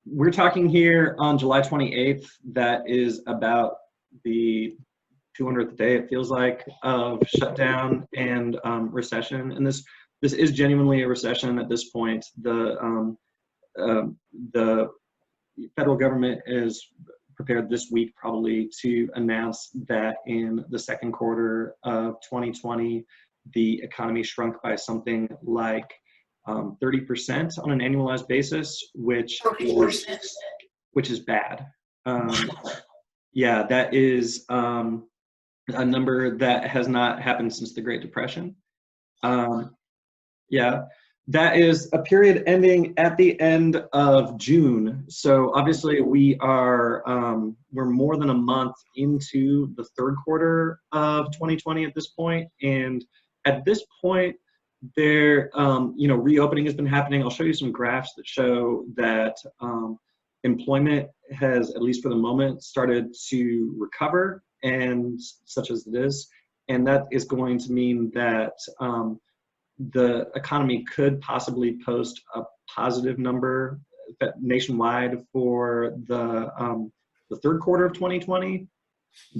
we're talking here on July 28th. That is about the 200th day, it feels like, of shutdown and recession. And this is genuinely a recession at this point. The federal government is prepared this week probably to announce that in the second quarter of 2020, the economy shrunk by something like 30% on an annualized basis, which is bad. Yeah, that is a number that has not happened since the Great Depression. Yeah, that is a period ending at the end of June. So obviously we are, we're more than a month into the third quarter of 2020 at this point. And at this point, there, reopening has been happening. I'll show you some graphs that show that employment has, at least for the moment, started to recover, and such as it is. And that is going to mean that the economy could possibly post a positive number nationwide for the third quarter of 2020.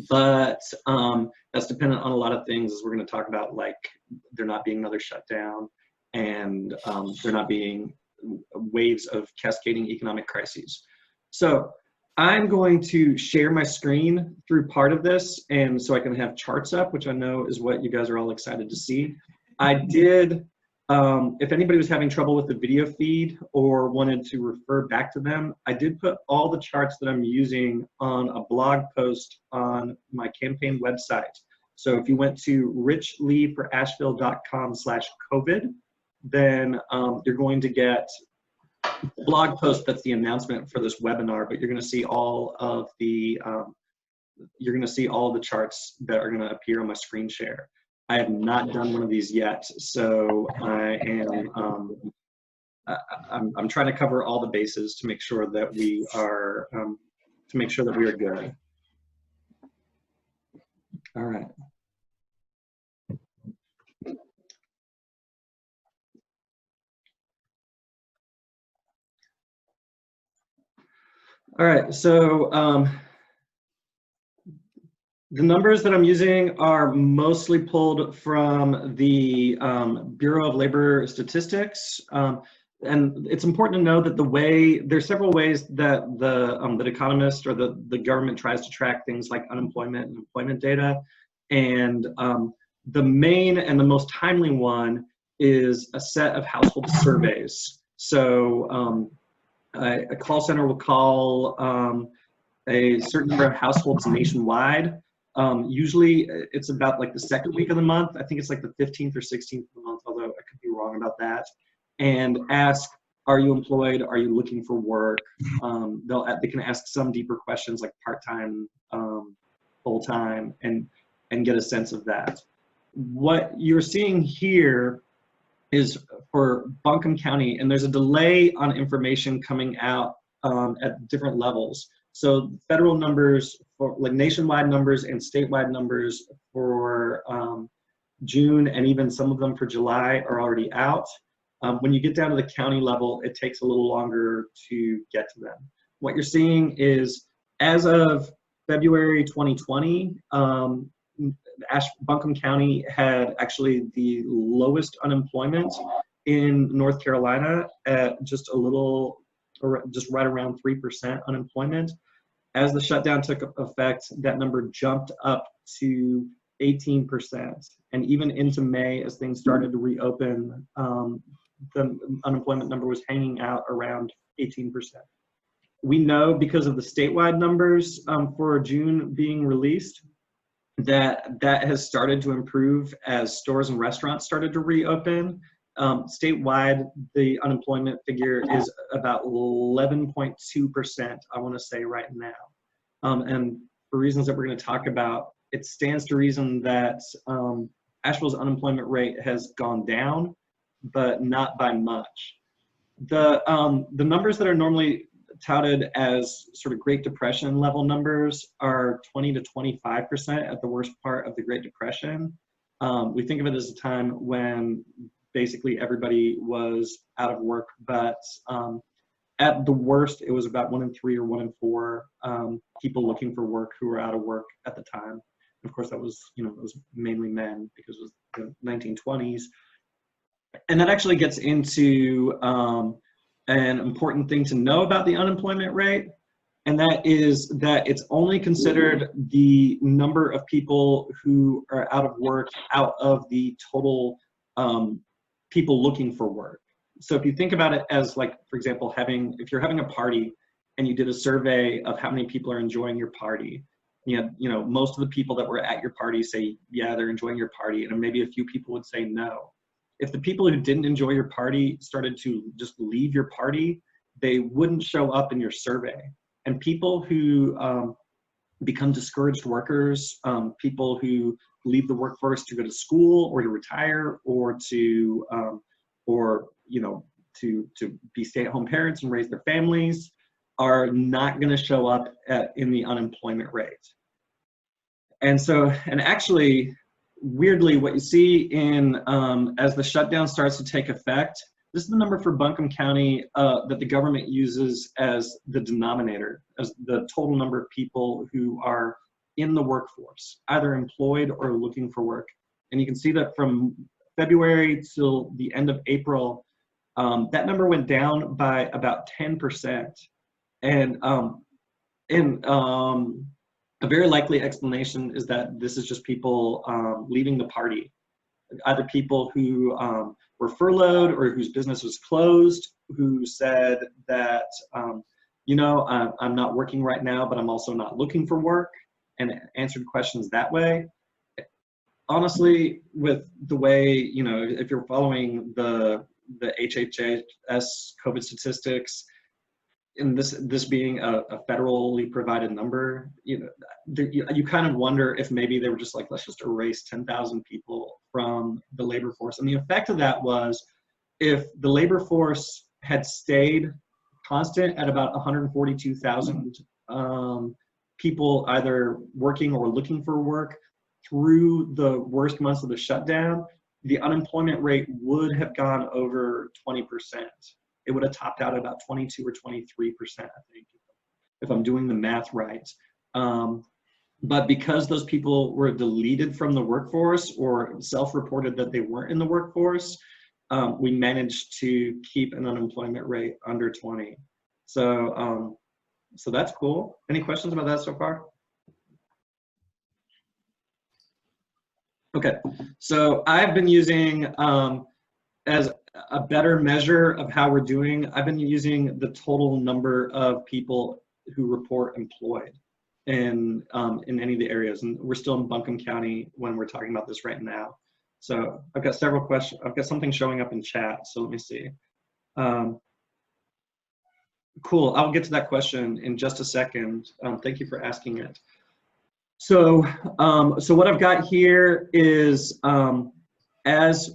But that's dependent on a lot of things, as we're going to talk about, like there not being another shutdown and there not being waves of cascading economic crises. So I'm going to share my screen through part of this, and so I can have charts up, which I know is what you guys are all excited to see. I did, if anybody was having trouble with the video feed or wanted to refer back to them, I did put all the charts that I'm using on a blog post on my campaign website. So if you went to richleeforasheville.com/COVID, then you're going to get a blog post that's the announcement for this webinar, but you're going to see all of the charts that are going to appear on my screen share. I have not done one of these yet, so I'm trying to cover all the bases to make sure that we are good. All right. All right, so the numbers that I'm using are mostly pulled from the Bureau of Labor Statistics. And it's important to know that there's several ways that the economist or the government tries to track things like unemployment and employment data. And the main and the most timely one is a set of household surveys. So a call center will call a certain number of households nationwide. Usually it's about like the second week of the month. I think it's like the 15th or 16th of the month, although I could be wrong about that. And ask, are you employed? Are you looking for work? They can ask some deeper questions like part-time, full-time, and get a sense of that. What you're seeing here is for Buncombe County, and there's a delay on information coming out at different levels. So federal numbers, for like nationwide numbers and statewide numbers for June, and even some of them for July, are already out. When you get down to the county level, it takes a little longer to get to them. What you're seeing is, as of February 2020, Buncombe County had actually the lowest unemployment in North Carolina at just right around 3% unemployment. As the shutdown took effect, that number jumped up to 18%. And even into May, as things started to reopen, the unemployment number was hanging out around 18%. We know, because of the statewide numbers for June being released, that has started to improve as stores and restaurants started to reopen. Statewide, the unemployment figure is about 11.2%, I want to say right now. And for reasons that we're going to talk about, it stands to reason that Asheville's unemployment rate has gone down, but not by much. The numbers that are normally touted as sort of Great Depression level numbers are 20 to 25% at the worst part of the Great Depression. We think of it as a time when basically everybody was out of work, but At the worst, it was about 1 in 3 or 1 in 4 people looking for work who were out of work at the time. Of course, that was, it was mainly men because it was the 1920s. And that actually gets into an important thing to know about the unemployment rate, and that is that it's only considered the number of people who are out of work out of the total people looking for work. So if you think about it as, like, for example, if you're having a party and you did a survey of how many people are enjoying your party, most of the people that were at your party say, yeah, they're enjoying your party, and maybe a few people would say no. If the people who didn't enjoy your party started to just leave your party, they wouldn't show up in your survey. And people who become discouraged workers, people who leave the workforce to go to school or to retire or to be stay-at-home parents and raise their families, are not going to show up in the unemployment rate. And actually, weirdly, what you see in as the shutdown starts to take effect, this is the number for Buncombe County that the government uses as the denominator, as the total number of people who are in the workforce, either employed or looking for work. And you can see that from February till the end of April, that number went down by about 10%. And a very likely explanation is that this is just people leaving the party, either people who were furloughed or whose business was closed, who said that, I'm not working right now, but I'm also not looking for work, and answered questions that way. Honestly, with the way, if you're following the HHS COVID statistics, and this being a federally provided number, you kind of wonder if maybe they were just like, let's just erase 10,000 people from the labor force. And the effect of that was, if the labor force had stayed constant at about 142,000 people either working or looking for work through the worst months of the shutdown, the unemployment rate would have gone over 20%. It would have topped out at about 22 or 23%, I think, if I'm doing the math right. But because those people were deleted from the workforce or self-reported that they weren't in the workforce, we managed to keep an unemployment rate under 20. So that's cool. Any questions about that so far? Okay, so I've been using, as a better measure of how we're doing, I've been using the total number of people who report employed in any of the areas. And we're still in Buncombe County when we're talking about this right now. So I've got several questions. I've got something showing up in chat, so let me see. Cool, I'll get to that question in just a second. Thank you for asking it. So what I've got here is as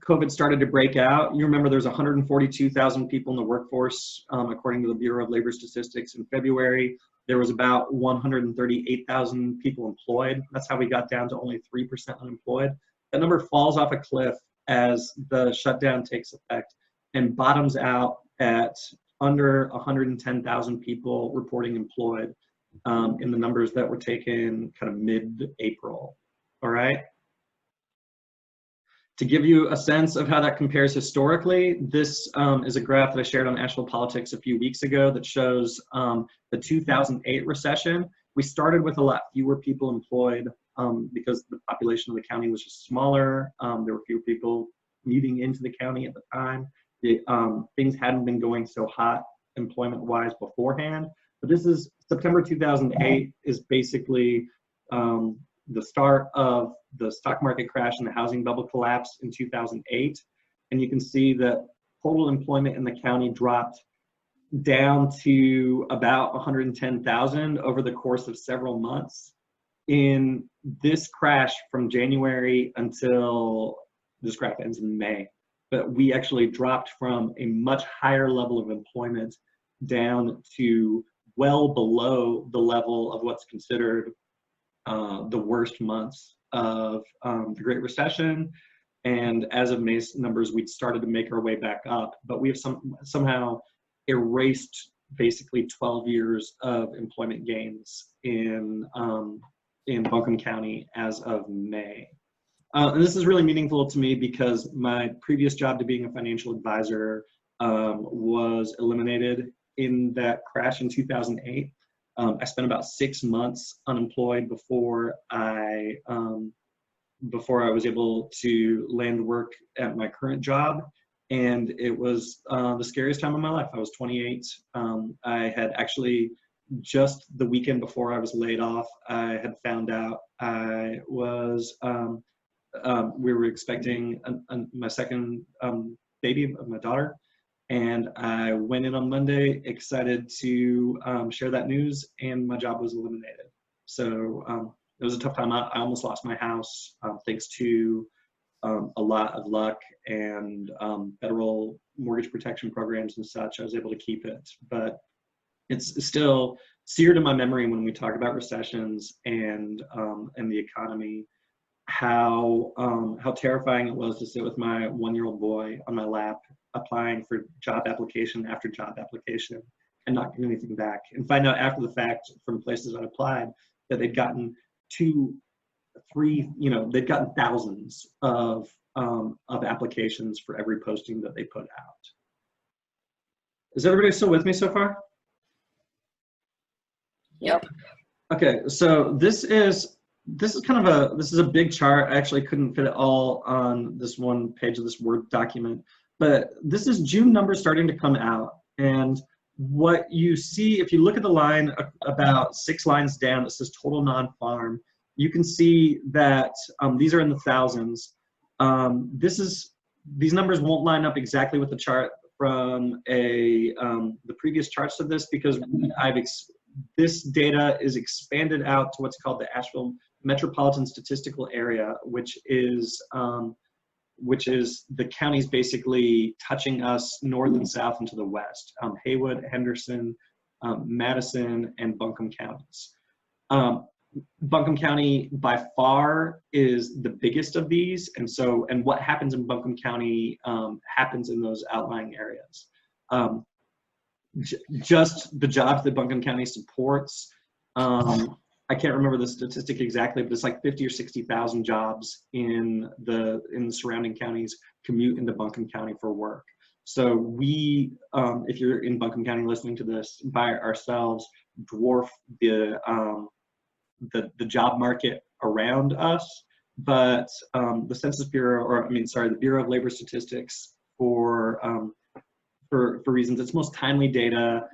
COVID started to break out, you remember there's 142,000 people in the workforce, according to the Bureau of Labor Statistics. In February, there was about 138,000 people employed. That's how we got down to only 3% unemployed. That number falls off a cliff as the shutdown takes effect and bottoms out at under 110,000 people reporting employed in the numbers that were taken kind of mid-April, all right? To give you a sense of how that compares historically, this is a graph that I shared on Asheville Politics a few weeks ago that shows the 2008 recession. We started with a lot fewer people employed because the population of the county was just smaller. There were fewer people commuting into the county at the time. Things hadn't been going so hot employment-wise beforehand. But this is September 2008 is basically the start of the stock market crash and the housing bubble collapse in 2008. And you can see that total employment in the county dropped down to about 110,000 over the course of several months. In this crash from January until this graph ends in May, but we actually dropped from a much higher level of employment down to well below the level of what's considered the worst months of the Great Recession And as of May's numbers, we'd started to make our way back up, but we have somehow erased basically 12 years of employment gains in Buncombe County as of May. And this is really meaningful to me because my previous job to being a financial advisor was eliminated in that crash in 2008. I spent about 6 months unemployed before I was able to land work at my current job. And it was the scariest time of my life. I was 28. I had actually, just the weekend before I was laid off, I had found out I was, we were expecting my second baby of my daughter. And I went in on Monday excited to share that news, and my job was eliminated. So it was a tough time. I almost lost my house thanks to a lot of luck and federal mortgage protection programs and such. I was able to keep it, but it's still seared in my memory when we talk about recessions and the economy, how terrifying it was to sit with my 1-year-old boy on my lap, applying for job application after job application and not getting anything back, and find out after the fact from places I applied that they'd gotten 2, 3, they'd gotten thousands of applications for every posting that they put out. Is everybody still with me so far? Yep. Okay, so this is a big chart. I actually couldn't fit it all on this one page of this Word document, but this is June numbers starting to come out. And what you see, if you look at the line about 6 lines down that says total non-farm, you can see that these are in the thousands. These numbers won't line up exactly with the chart from the previous charts of this, because this data is expanded out to what's called the Asheville Metropolitan Statistical Area, which is the counties basically touching us north and south and to the west, Haywood, Henderson, Madison, and Buncombe counties. Buncombe County by far is the biggest of these, and what happens in Buncombe County happens in those outlying areas. Just the jobs that Buncombe County supports, I can't remember the statistic exactly, but it's like 50 or 60,000 jobs in the surrounding counties commute into Buncombe County for work. So we, if you're in Buncombe County listening to this, by ourselves dwarf the job market around us. But the Census Bureau, the Bureau of Labor Statistics, for reasons, its most timely data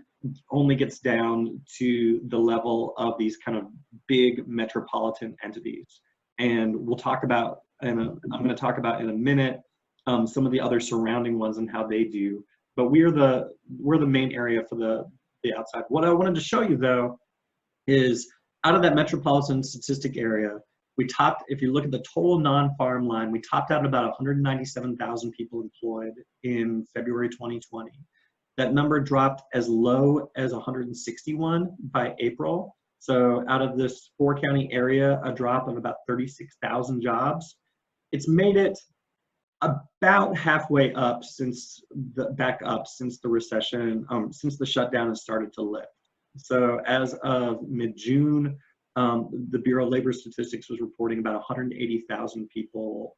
only gets down to the level of these kind of big metropolitan entities. And we'll talk about, I'm going to talk about in a minute, some of the other surrounding ones and how they do. But we're the main area for the outside. What I wanted to show you though is out of that metropolitan statistic area, we topped, if you look at the total non-farm line, we topped out at about 197,000 people employed in February 2020. That number dropped as low as 161 by April. So out of this 4-county area, a drop of about 36,000 jobs. It's made it about halfway up since the recession, since the shutdown has started to lift. So as of mid-June, the Bureau of Labor Statistics was reporting about 180,000 people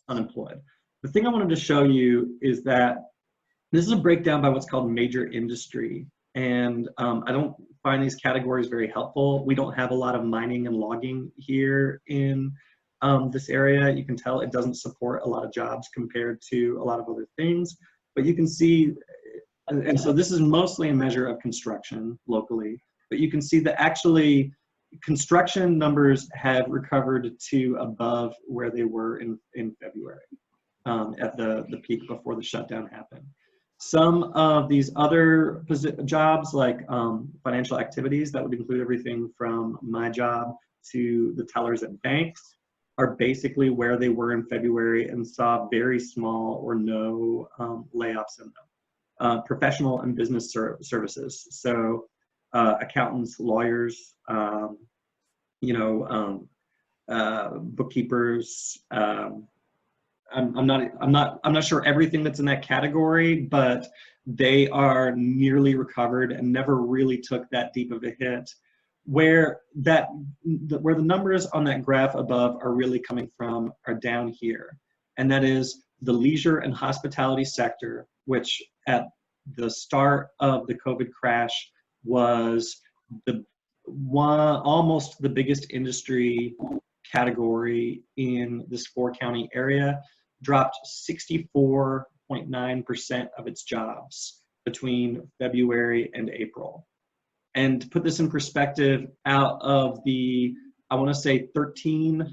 unemployed. The thing I wanted to show you is that this is a breakdown by what's called major industry. And I don't find these categories very helpful. We don't have a lot of mining and logging here in this area. You can tell it doesn't support a lot of jobs compared to a lot of other things. But you can see, and so this is mostly a measure of construction locally, but you can see that actually construction numbers have recovered to above where they were in February at the peak before the shutdown happened. Some of these other jobs, like financial activities, that would include everything from my job to the tellers at banks, are basically where they were in February and saw very small or no layoffs in them. Professional and business services, so accountants, lawyers, bookkeepers, I'm not sure everything that's in that category, but they are nearly recovered and never really took that deep of a hit. Where the numbers on that graph above are really coming from are down here, and that is the leisure and hospitality sector, which at the start of the COVID crash was almost the biggest industry category in this 4-county area, dropped 64.9% of its jobs between February and April. And to put this in perspective, out of the, I want to say 13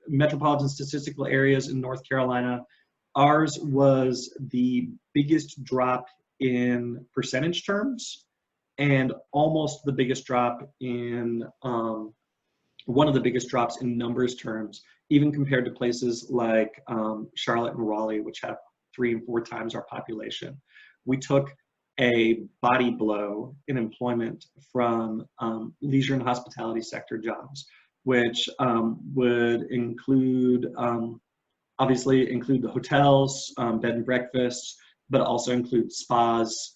metropolitan statistical areas in North Carolina, ours was the biggest drop in percentage terms and almost the biggest drop in, one of the biggest drops in numbers terms, even compared to places like Charlotte and Raleigh, which have 3 and 4 times our population. We took a body blow in employment from leisure and hospitality sector jobs, which would include, obviously include the hotels, bed and breakfasts, but also include spas,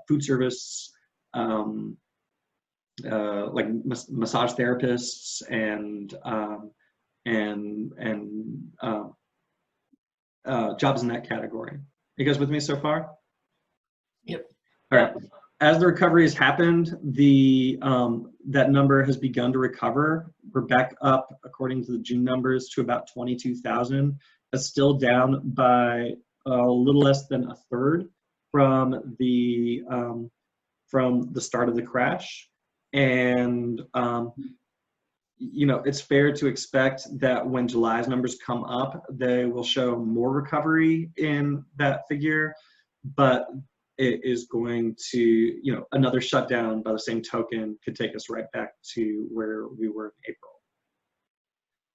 food service, like massage therapists and jobs in that category. You guys with me so far? Yep. All right. As the recovery has happened, that number has begun to recover. We're back up, according to the June numbers, to about 22,000. That's still down by a little less than a third from the start of the crash. And you know, it's fair to expect that when July's numbers come up, they will show more recovery in that figure, but it is going to, you know, another shutdown by the same token could take us right back to where we were in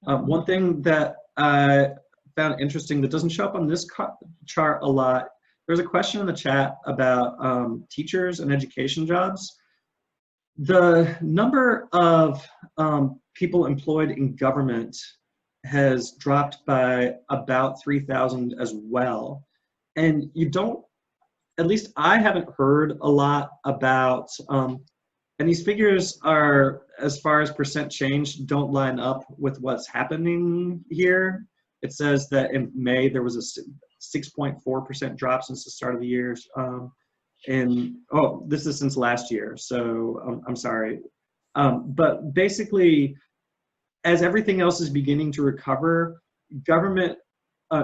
April. One thing that I found interesting that doesn't show up on this chart a lot, there's a question in the chat about teachers and education jobs. The number of people employed in government has dropped by about 3,000 as well. And you don't, at least I haven't heard a lot about, and these figures are, as far as percent change, don't line up with what's happening here. It says that in May there was a 6.4% drop since the start of the year. And oh, this is since last year, so I'm sorry. But basically, as everything else is beginning to recover, government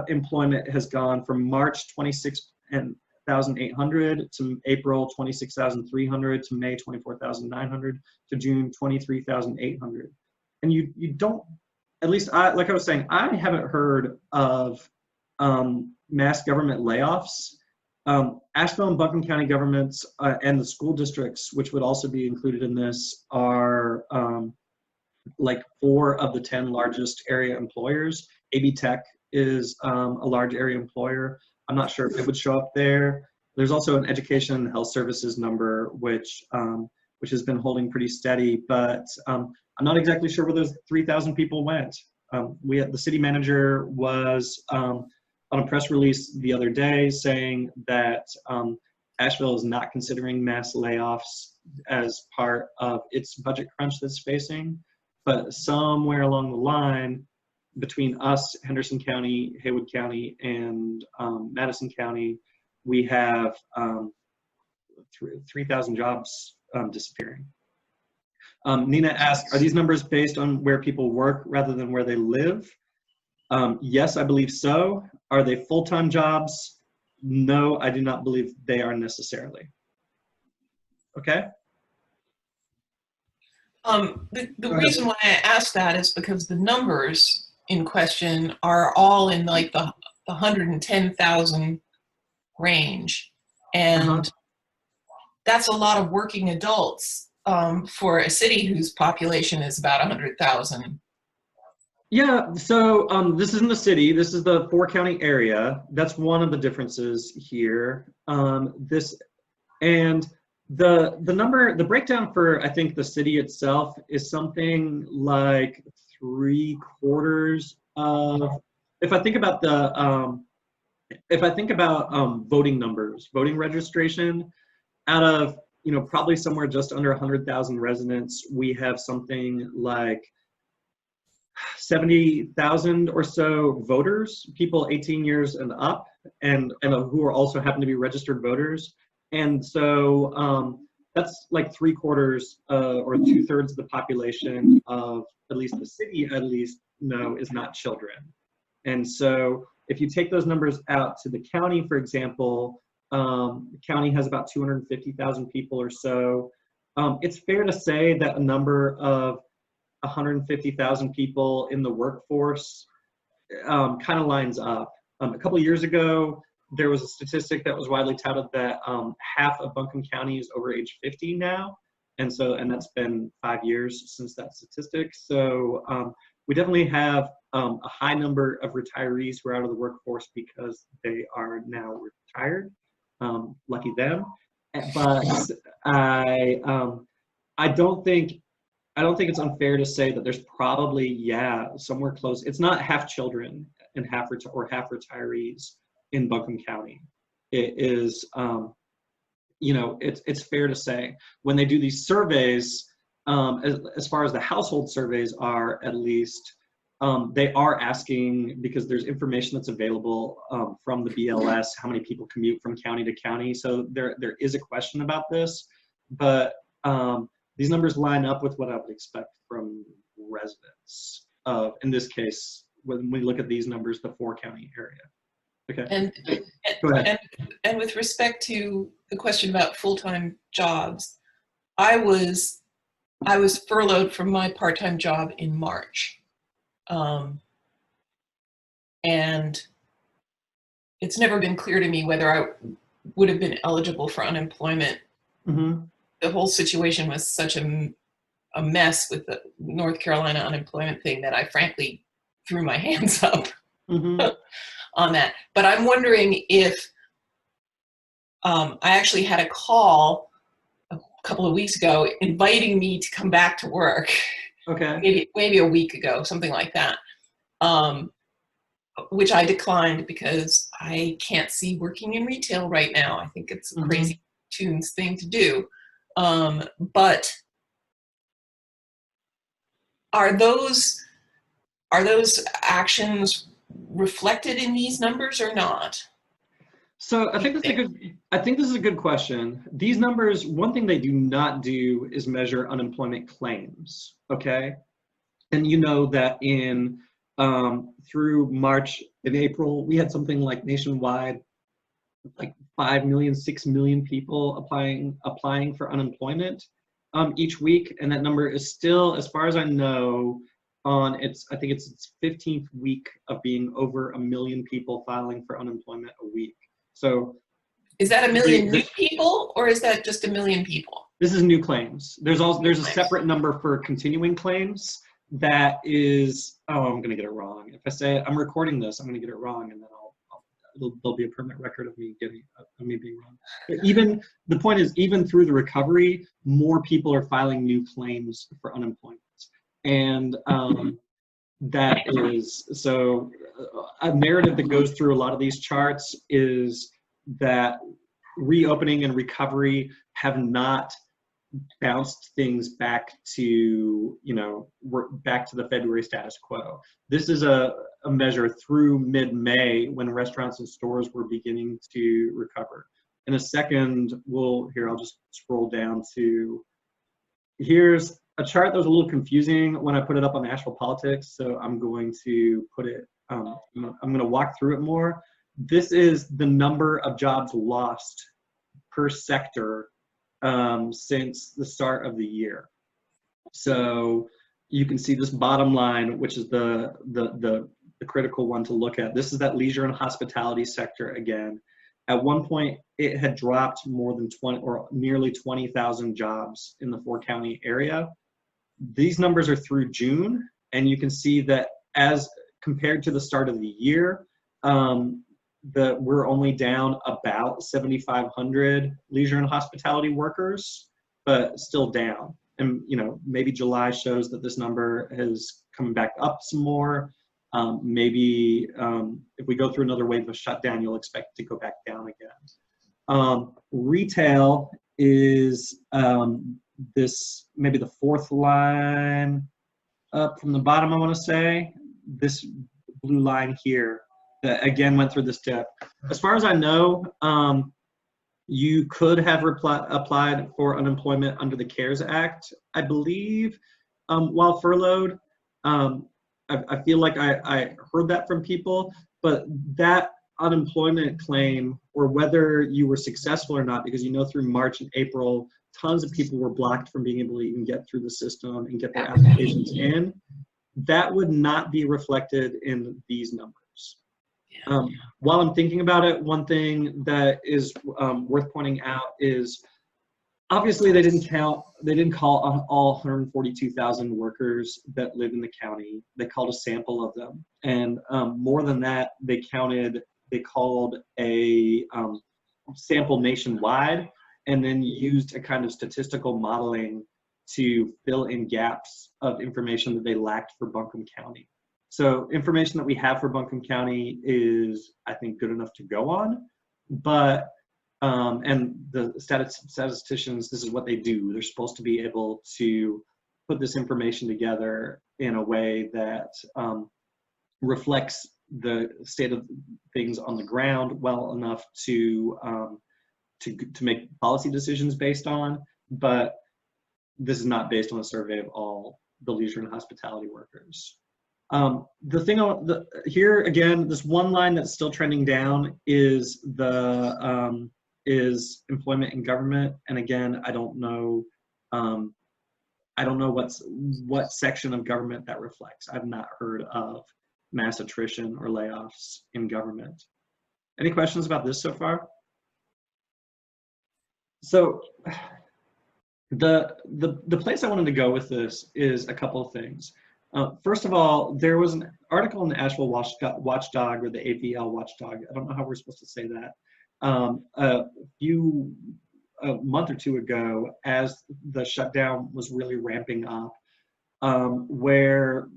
employment has gone from March 26,800 to April 26,300 to May 24,900 to June 23,800. And you don't, at least like I was saying, I haven't heard of mass government layoffs. Asheville and Buncombe County governments and the school districts, which would also be included in this, are like 4 of the 10 largest area employers. AB Tech is a large area employer. I'm not sure if it would show up there. There's also an education and health services number, which has been holding pretty steady, but I'm not exactly sure where those 3,000 people went. The city manager was on a press release the other day saying that Asheville is not considering mass layoffs as part of its budget crunch that's facing, but somewhere along the line between us, Henderson County, Haywood County, and Madison County, we have 3,000 jobs disappearing. Nina asked, are these numbers based on where people work rather than where they live? Yes, I believe so. Are they full-time jobs? No, I do not believe they are necessarily. Okay? The reason why I asked that is because the numbers in question are all in like the 110,000 range. And that's a lot of working adults for a city whose population is about 100,000. Yeah, so this isn't the city, this is the 4-county area. That's one of the differences here. The breakdown for, I think, the city itself is something like 3/4 of, if I think about voting numbers, voting registration, out of, probably somewhere just under 100,000 residents, we have something like 70,000 or so voters, people 18 years and up, and who are also happen to be registered voters. And so that's like 3/4 or 2/3 of the population of at least the city, is not children. And so if you take those numbers out to the county, for example, the county has about 250,000 people or so. It's fair to say that a number of 150,000 people in the workforce kind of lines up. A couple of years ago, there was a statistic that was widely touted that half of Buncombe County is over age 50 now. And that's been 5 years since that statistic. So we definitely have a high number of retirees who are out of the workforce because they are now retired. Lucky them. But I don't think it's unfair to say that there's probably, somewhere close. It's not half children and half retirees in Buncombe County. It is, it's fair to say when they do these surveys, as far as the household surveys are, at least, they are asking, because there's information that's available from the BLS, how many people commute from county to county. So there is a question about this, but these numbers line up with what I would expect from residents. In this case, when we look at these numbers, the 4-county area. Okay. Go ahead. And with respect to the question about full-time jobs, I was furloughed from my part-time job in March. And it's never been clear to me whether I would have been eligible for unemployment. Mm-hmm. The whole situation was such a mess with the North Carolina unemployment thing that I frankly threw my hands up on that. But I'm wondering if I actually had a call a couple of weeks ago inviting me to come back to work. Okay. Maybe a week ago, something like that, which I declined because I can't see working in retail right now. I think it's a crazy tunes thing to do. But are those actions reflected in these numbers or not? So I think this is a good question. These numbers, one thing they do not do is measure unemployment claims. Okay, and you know that in through March and April, we had something like nationwide, like 5 million, 6 million people applying for unemployment each week, and that number is still, as far as I know, I think it's its 15th week of being over 1 million people filing for unemployment a week. So is that 1 million new people, or is that just 1 million people? This is new claims. There's a separate number for continuing claims that is, I'm gonna get it wrong. If I say I'm recording this, I'm gonna get it wrong, and then there'll be a permanent record of me being wrong. But the point is, even through the recovery, more people are filing new claims for unemployment. And that is, so a narrative that goes through a lot of these charts is that reopening and recovery have not bounced things back to, back to the February status quo. This is a measure through mid-May when restaurants and stores were beginning to recover. In a second, I'll just scroll down to, here's a chart that was a little confusing when I put it up on Asheville Politics, so I'm going to put it, I'm going to walk through it more. This is the number of jobs lost per sector since the start of the year. So you can see this bottom line, which is the critical one to look at. This is that leisure and hospitality sector again. At one point, it had dropped more than 20 or nearly 20,000 jobs in the 4-county area. These numbers are through June, and you can see that as compared to the start of the year, we're only down about 7,500 leisure and hospitality workers, but still down. And maybe July shows that this number has coming back up some more. Maybe if we go through another wave of shutdown, you'll expect it to go back down again. Retail is this, maybe the fourth line up from the bottom, I want to say. This blue line here that again went through this dip. As far as I know, you could have applied for unemployment under the CARES Act, I believe, while furloughed. I feel like I heard that from people, but that unemployment claim, or whether you were successful or not, because through March and April, tons of people were blocked from being able to even get through the system and get their applications in, that would not be reflected in these numbers. While I'm thinking about it, one thing that is worth pointing out is obviously they didn't call on all 142,000 workers that live in the county. They called a sample of them. And more than that, they called a sample nationwide, and then used a kind of statistical modeling to fill in gaps of information that they lacked for Buncombe County. So information that we have for Buncombe County is, I think, good enough to go on, but and the statisticians, this is what they do. They're supposed to be able to put this information together in a way that reflects the state of things on the ground well enough to make policy decisions based on, but this is not based on a survey of all the leisure and hospitality workers. The thing here again, this one line that's still trending down is the is employment in government, and again, I don't know what section of government that reflects. I've not heard of mass attrition or layoffs in government. Any questions about this so far? So the place I wanted to go with this is a couple of things. First of all, there was an article in the Asheville Watchdog, or the AVL Watchdog, I don't know how we're supposed to say that, a month or two ago, as the shutdown was really ramping up, where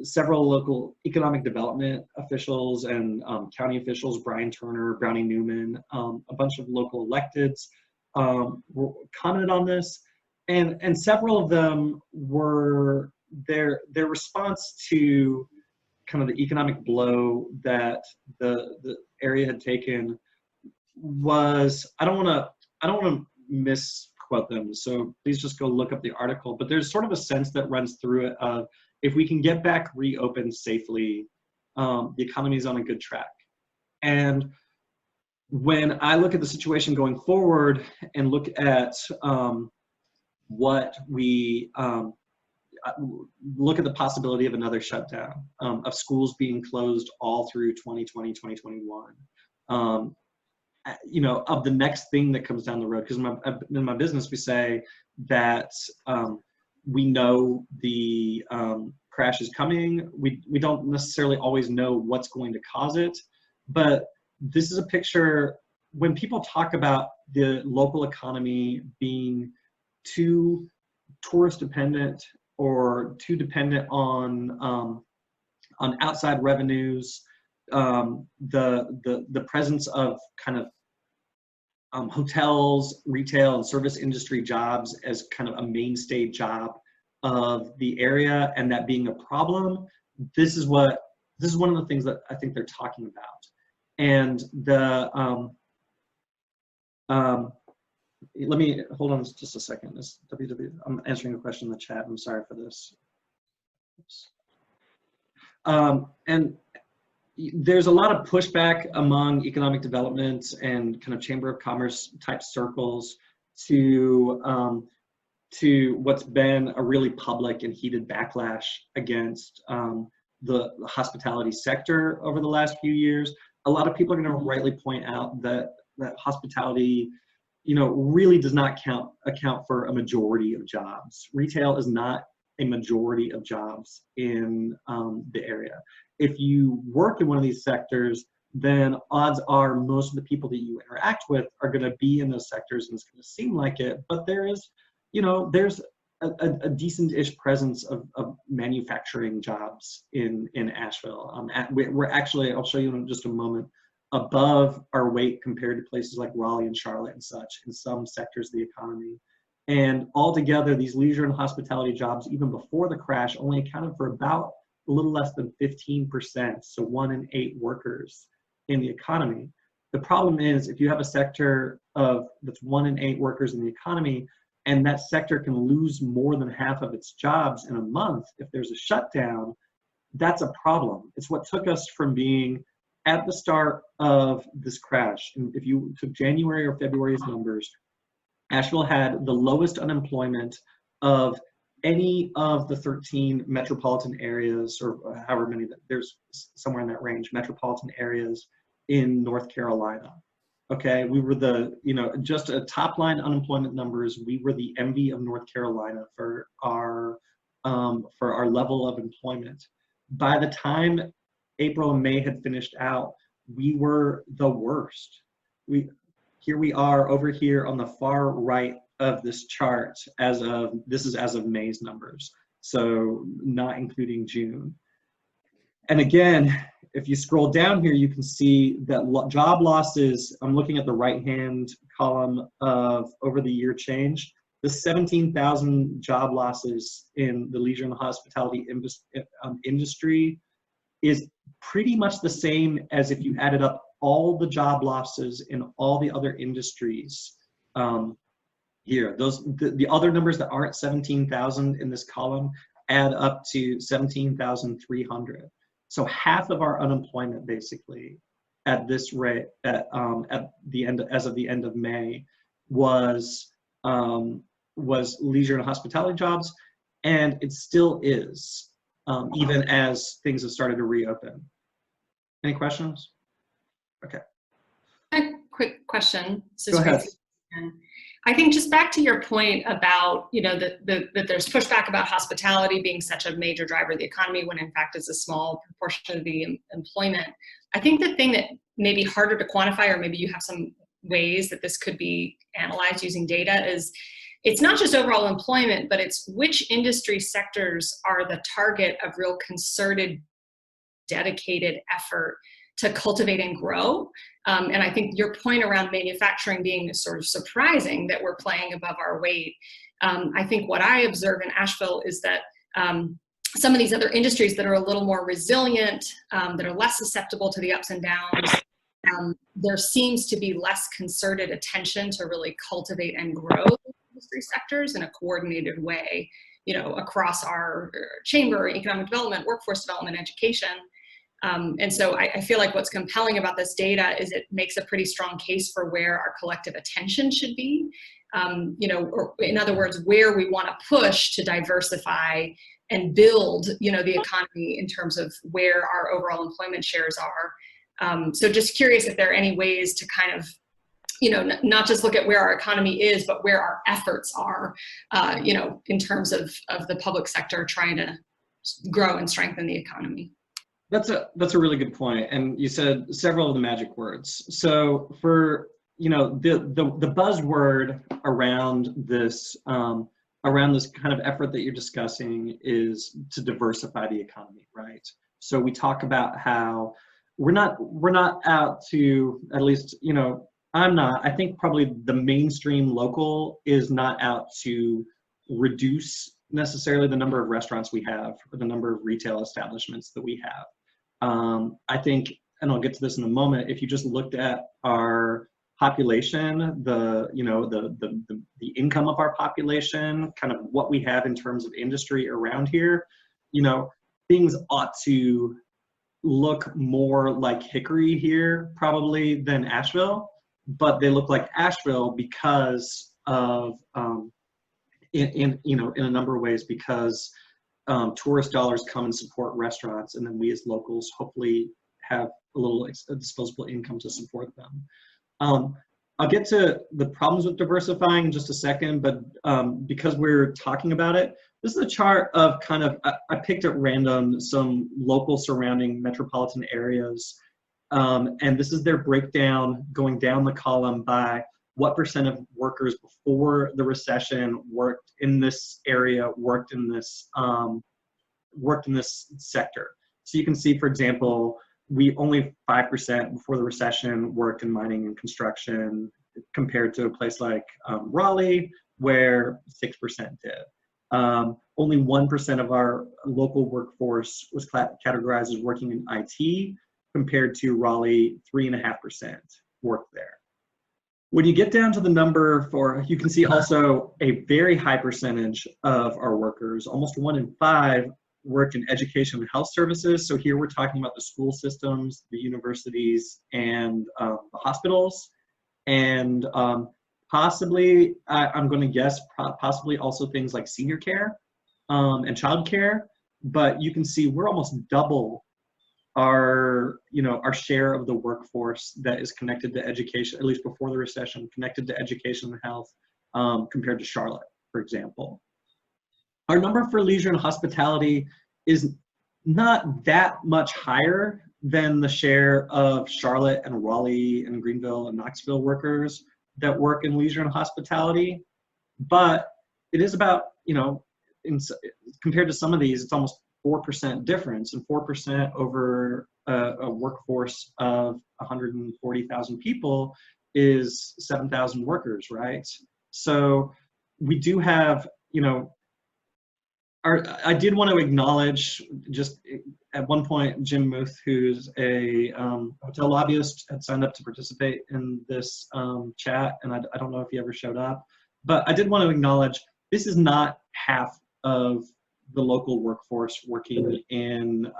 several local economic development officials and county officials, Brian Turner, Brownie Newman, a bunch of local electeds, commented on this, and several of them were their response to kind of the economic blow that the area had taken was, I don't want to misquote them, so please just go look up the article, but there's sort of a sense that runs through it of, if we can get back reopened safely, the economy's on a good track. And when I look at the situation going forward and look at what we look at the possibility of another shutdown, of schools being closed all through 2020, 2021, of the next thing that comes down the road, because in my business we say that we know the crash is coming. We don't necessarily always know what's going to cause it, but this is a picture when people talk about the local economy being too tourist dependent or too dependent on outside revenues, the presence of kind of hotels, retail, and service industry jobs as kind of a mainstay job of the area, and that being a problem. This is one of the things that I think they're talking about. And let me hold on just a second. This I'm answering a question in the chat. I'm sorry for this. Oops. And there's a lot of pushback among economic development and kind of chamber of commerce type circles to what's been a really public and heated backlash against the hospitality sector over the last few years. A lot of people are going to rightly point out that hospitality, really does not account for a majority of jobs. Retail is not a majority of jobs in the area. If you work in one of these sectors, then odds are most of the people that you interact with are going to be in those sectors, and it's going to seem like it. But there's a decent-ish presence of manufacturing jobs in Asheville. We're actually, I'll show you in just a moment, above our weight compared to places like Raleigh and Charlotte and such in some sectors of the economy. And altogether, these leisure and hospitality jobs, even before the crash, only accounted for about a little less than 15%, so 1 in 8 workers in the economy. The problem is, if you have a sector that's 1 in 8 workers in the economy, and that sector can lose more than half of its jobs in a month if there's a shutdown, that's a problem. It's what took us from being at the start of this crash. And if you took January or February's numbers, Asheville had the lowest unemployment of any of the 13 metropolitan areas, or however many, there's somewhere in that range, metropolitan areas in North Carolina. Okay, we were just a top line unemployment numbers, we were the envy of North Carolina for our level of employment. By the time April and May had finished out, we were the worst. Here we are over here on the far right of this chart this is as of May's numbers, so not including June. And again, if you scroll down here, you can see that job losses, I'm looking at the right-hand column of over the year change, the 17,000 job losses in the leisure and hospitality industry is pretty much the same as if you added up all the job losses in all the other industries here. The other numbers that aren't 17,000 in this column add up to 17,300. So half of our unemployment, basically, at this rate, as of the end of May, was leisure and hospitality jobs, and it still is, even as things have started to reopen. Any questions? Okay. A quick question. Go ahead. I think just back to your point about, that there's pushback about hospitality being such a major driver of the economy when in fact it's a small proportion of the employment. I think the thing that may be harder to quantify, or maybe you have some ways that this could be analyzed using data, is it's not just overall employment, but it's which industry sectors are the target of real concerted, dedicated effort to cultivate and grow. And I think your point around manufacturing being sort of surprising that we're playing above our weight. I think what I observe in Asheville is that some of these other industries that are a little more resilient, that are less susceptible to the ups and downs, there seems to be less concerted attention to really cultivate and grow industry sectors in a coordinated way, across our chamber, economic development, workforce development, education. And so I feel like what's compelling about this data is it makes a pretty strong case for where our collective attention should be, or in other words, where we want to push to diversify and build, the economy in terms of where our overall employment shares are. So just curious if there are any ways to kind of, not just look at where our economy is, but where our efforts are, in terms of the public sector trying to grow and strengthen the economy. That's a really good point, and you said several of the magic words. So for the buzzword around this kind of effort that you're discussing is to diversify the economy, right? So we talk about how we're not out to, at least I'm not. I think probably the mainstream local is not out to reduce necessarily the number of restaurants we have or the number of retail establishments that we have. I think, and I'll get to this in a moment, if you just looked at our population, the income of our population, kind of what we have in terms of industry around here, things ought to look more like Hickory here probably than Asheville, but they look like Asheville because of in a number of ways, because tourist dollars come and support restaurants, and then we as locals hopefully have a little disposable income to support them. I'll get to the problems with diversifying in just a second, but because we're talking about it, this is a chart of kind of, I picked at random some local surrounding metropolitan areas, and this is their breakdown going down the column by what percent of workers before the recession worked in this area, worked in this sector. So you can see, for example, we only 5% before the recession worked in mining and construction, compared to a place like Raleigh, where 6% did. Only 1% of our local workforce was categorized as working in IT, compared to Raleigh, 3.5% worked there. When you get down to the number for, you can see also a very high percentage of our workers, almost 1 in 5, work in education and health services. So here we're talking about the school systems, the universities, and the hospitals. And possibly, I'm going to guess, possibly also things like senior care and child care. But you can see we're almost double our share of the workforce that is connected to education, at least before the recession, connected to education and health, compared to Charlotte, for example. Our number for leisure and hospitality is not that much higher than the share of Charlotte and Raleigh and Greenville and Knoxville workers that work in leisure and hospitality, but it is about, compared to some of these, it's almost 4% difference, and 4% over a workforce of 140,000 people is 7,000 workers, right? So we do have, I did want to acknowledge, just at one point, Jim Muth, who's a hotel lobbyist, had signed up to participate in this chat, and I don't know if he ever showed up, but I did want to acknowledge this is not half of the local workforce working in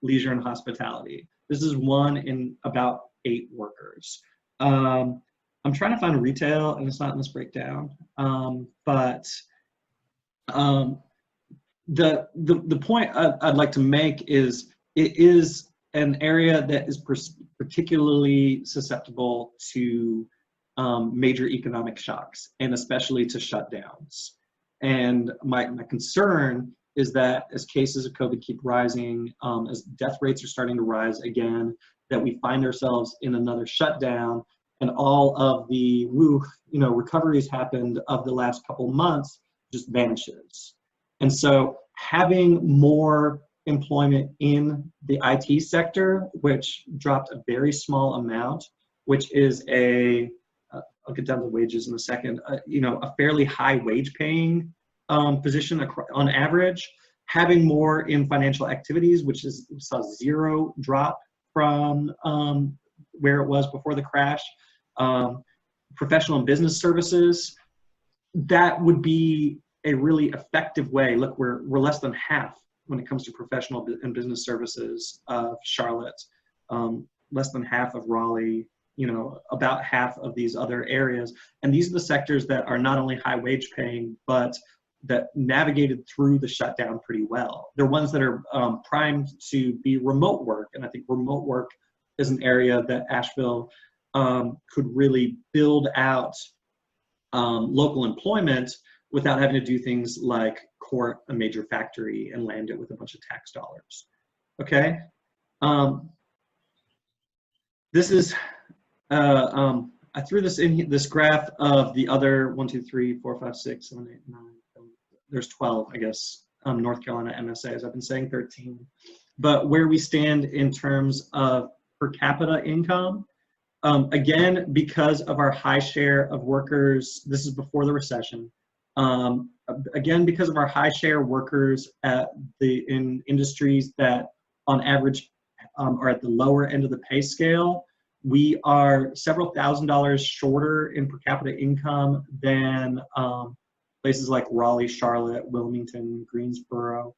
leisure and hospitality. This is 1 in about 8 workers. I'm trying to find retail, and it's not in this breakdown, but the point I'd like to make is it is an area that is particularly susceptible to major economic shocks, and especially to shutdowns. And my concern is that as cases of COVID keep rising, as death rates are starting to rise again, that we find ourselves in another shutdown, and all of the recoveries happened of the last couple months just vanishes. And so having more employment in the IT sector, which dropped a very small amount, which is I'll get down to wages in a second, a fairly high wage paying position on average, having more in financial activities, which saw 0 drop from where it was before the crash, professional and business services, that would be a really effective way. Look, we're less than half when it comes to professional and business services of Charlotte, less than half of Raleigh, about half of these other areas. And these are the sectors that are not only high wage paying, but that navigated through the shutdown pretty well. They're ones that are primed to be remote work. And I think remote work is an area that Asheville could really build out local employment without having to do things like court a major factory and land it with a bunch of tax dollars. Okay? This is, I threw this in this graph of the other 1, 2, 3, 4, 5, 6, 7, 8, 9, there's 12, I guess, North Carolina MSAs. I've been saying 13. But where we stand in terms of per capita income, again, because of our high share of workers, this is before the recession, again, because of our high share of workers in industries that on average are at the lower end of the pay scale, we are several $1,000s shorter in per capita income than places like Raleigh, Charlotte, Wilmington, Greensboro.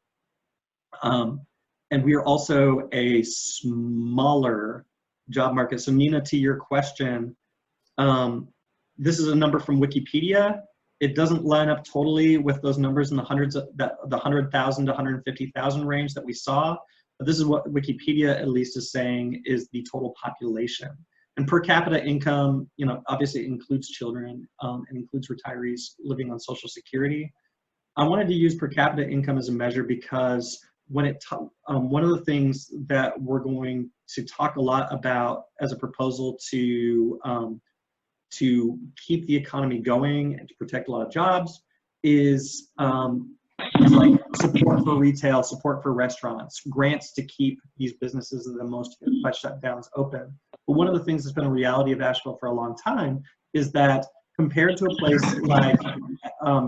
And we are also a smaller job market. So Nina, to your question, this is a number from Wikipedia. It doesn't line up totally with those numbers in the hundreds of the 100,000 to 150,000 range that we saw. But this is what Wikipedia at least is saying is the total population. And per capita income, obviously includes children and includes retirees living on Social Security. I wanted to use per capita income as a measure because when one of the things that we're going to talk a lot about as a proposal to to keep the economy going and to protect a lot of jobs is like support for retail, support for restaurants, grants to keep these businesses that are the most hit by shutdowns open. But one of the things that's been a reality of Asheville for a long time is that compared to a place like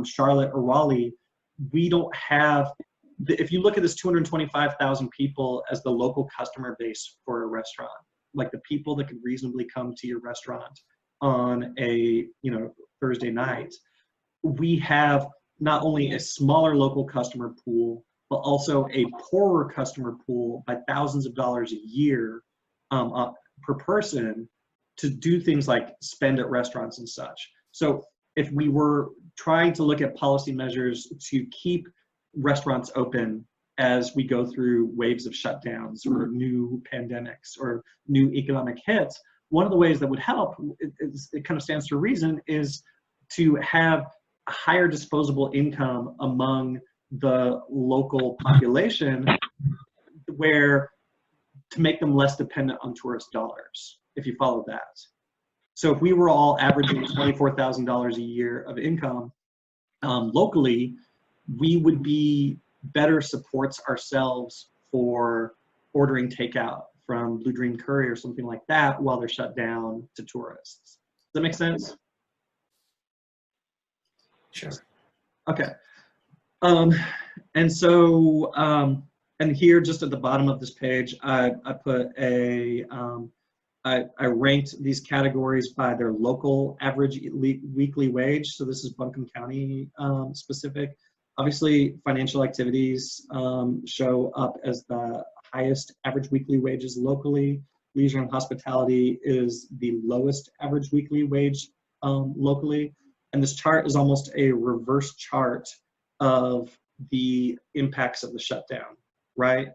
Charlotte or Raleigh, we don't have, if you look at this 225,000 people as the local customer base for a restaurant, like the people that could reasonably come to your restaurant on a Thursday night, we have not only a smaller local customer pool, but also a poorer customer pool by thousands of dollars a year per person to do things like spend at restaurants and such. So if we were trying to look at policy measures to keep restaurants open as we go through waves of shutdowns or new pandemics or new economic hits, one of the ways that would help, it kind of stands to reason, is to have a higher disposable income among the local population, where to make them less dependent on tourist dollars, if you follow that. So if we were all averaging $24,000 a year of income locally, we would be better supports ourselves for ordering takeout from Blue Dream Curry or something like that while they're shut down to tourists. Does that make sense? Sure. Okay. And so, and here just at the bottom of this page, I put a, I ranked these categories by their local average weekly wage. So this is Buncombe County specific. Obviously, financial activities show up as the highest average weekly wages locally. Leisure and hospitality is the lowest average weekly wage locally. And this chart is almost a reverse chart of the impacts of the shutdown, right?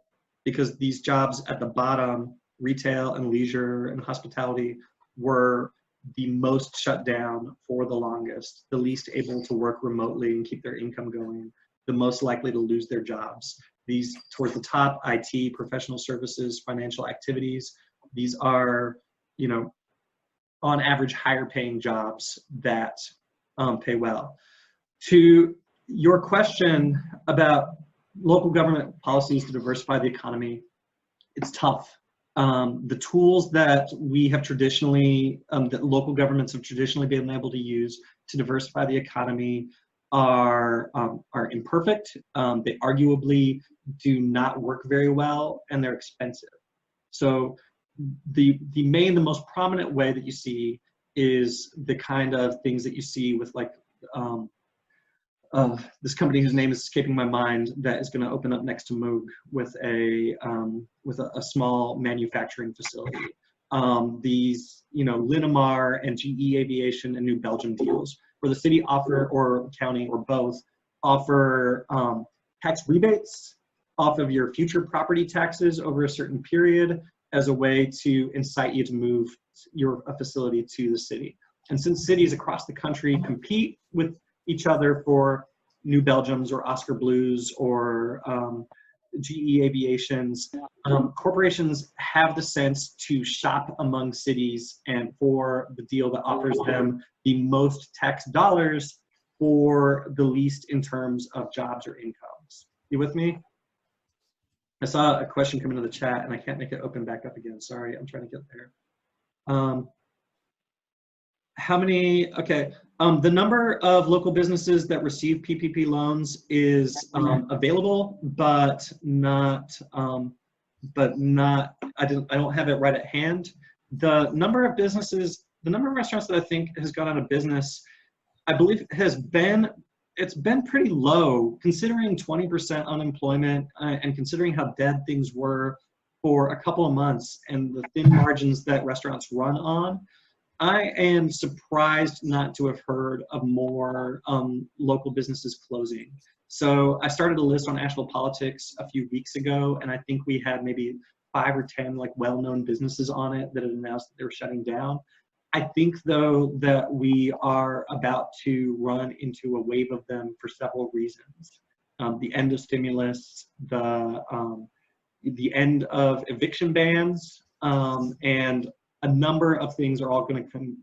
Because these jobs at the bottom, retail and leisure and hospitality, were the most shut down for the longest, the least able to work remotely and keep their income going, the most likely to lose their jobs. These towards the top, IT, professional services, financial activities, these are, on average, higher paying jobs that pay well. To your question about local government policies to diversify the economy, it's tough. The tools that we have traditionally, that local governments have traditionally been able to use to diversify the economy are imperfect. They arguably do not work very well, and they're expensive. So the most prominent way that you see is the kind of things that you see with like this company whose name is escaping my mind that is going to open up next to Moog with a small manufacturing facility. These, Linamar and GE Aviation and New Belgium deals, where the city offer, or county, or both, offer tax rebates off of your future property taxes over a certain period as a way to incite you to move a facility to the city. And since cities across the country compete with each other for New Belgiums or Oscar Blues or GE Aviations, corporations have the sense to shop among cities and for the deal that offers them the most tax dollars for the least in terms of jobs or incomes. You with me? I saw a question come into the chat and I can't make it open back up again. Sorry, I'm trying to get there. How many, okay. The number of local businesses that receive PPP loans is available, but not, I don't have it right at hand. The number of businesses, the number of restaurants that I think has gone out of business, I believe it's been pretty low, considering 20% unemployment and considering how dead things were for a couple of months and the thin margins that restaurants run on. I am surprised not to have heard of more local businesses closing. So I started a list on Asheville Politics a few weeks ago, and I think we had maybe 5 or 10 like well-known businesses on it that had announced that they were shutting down. I think though that we are about to run into a wave of them for several reasons. The end of stimulus, the end of eviction bans, and a number of things are all going to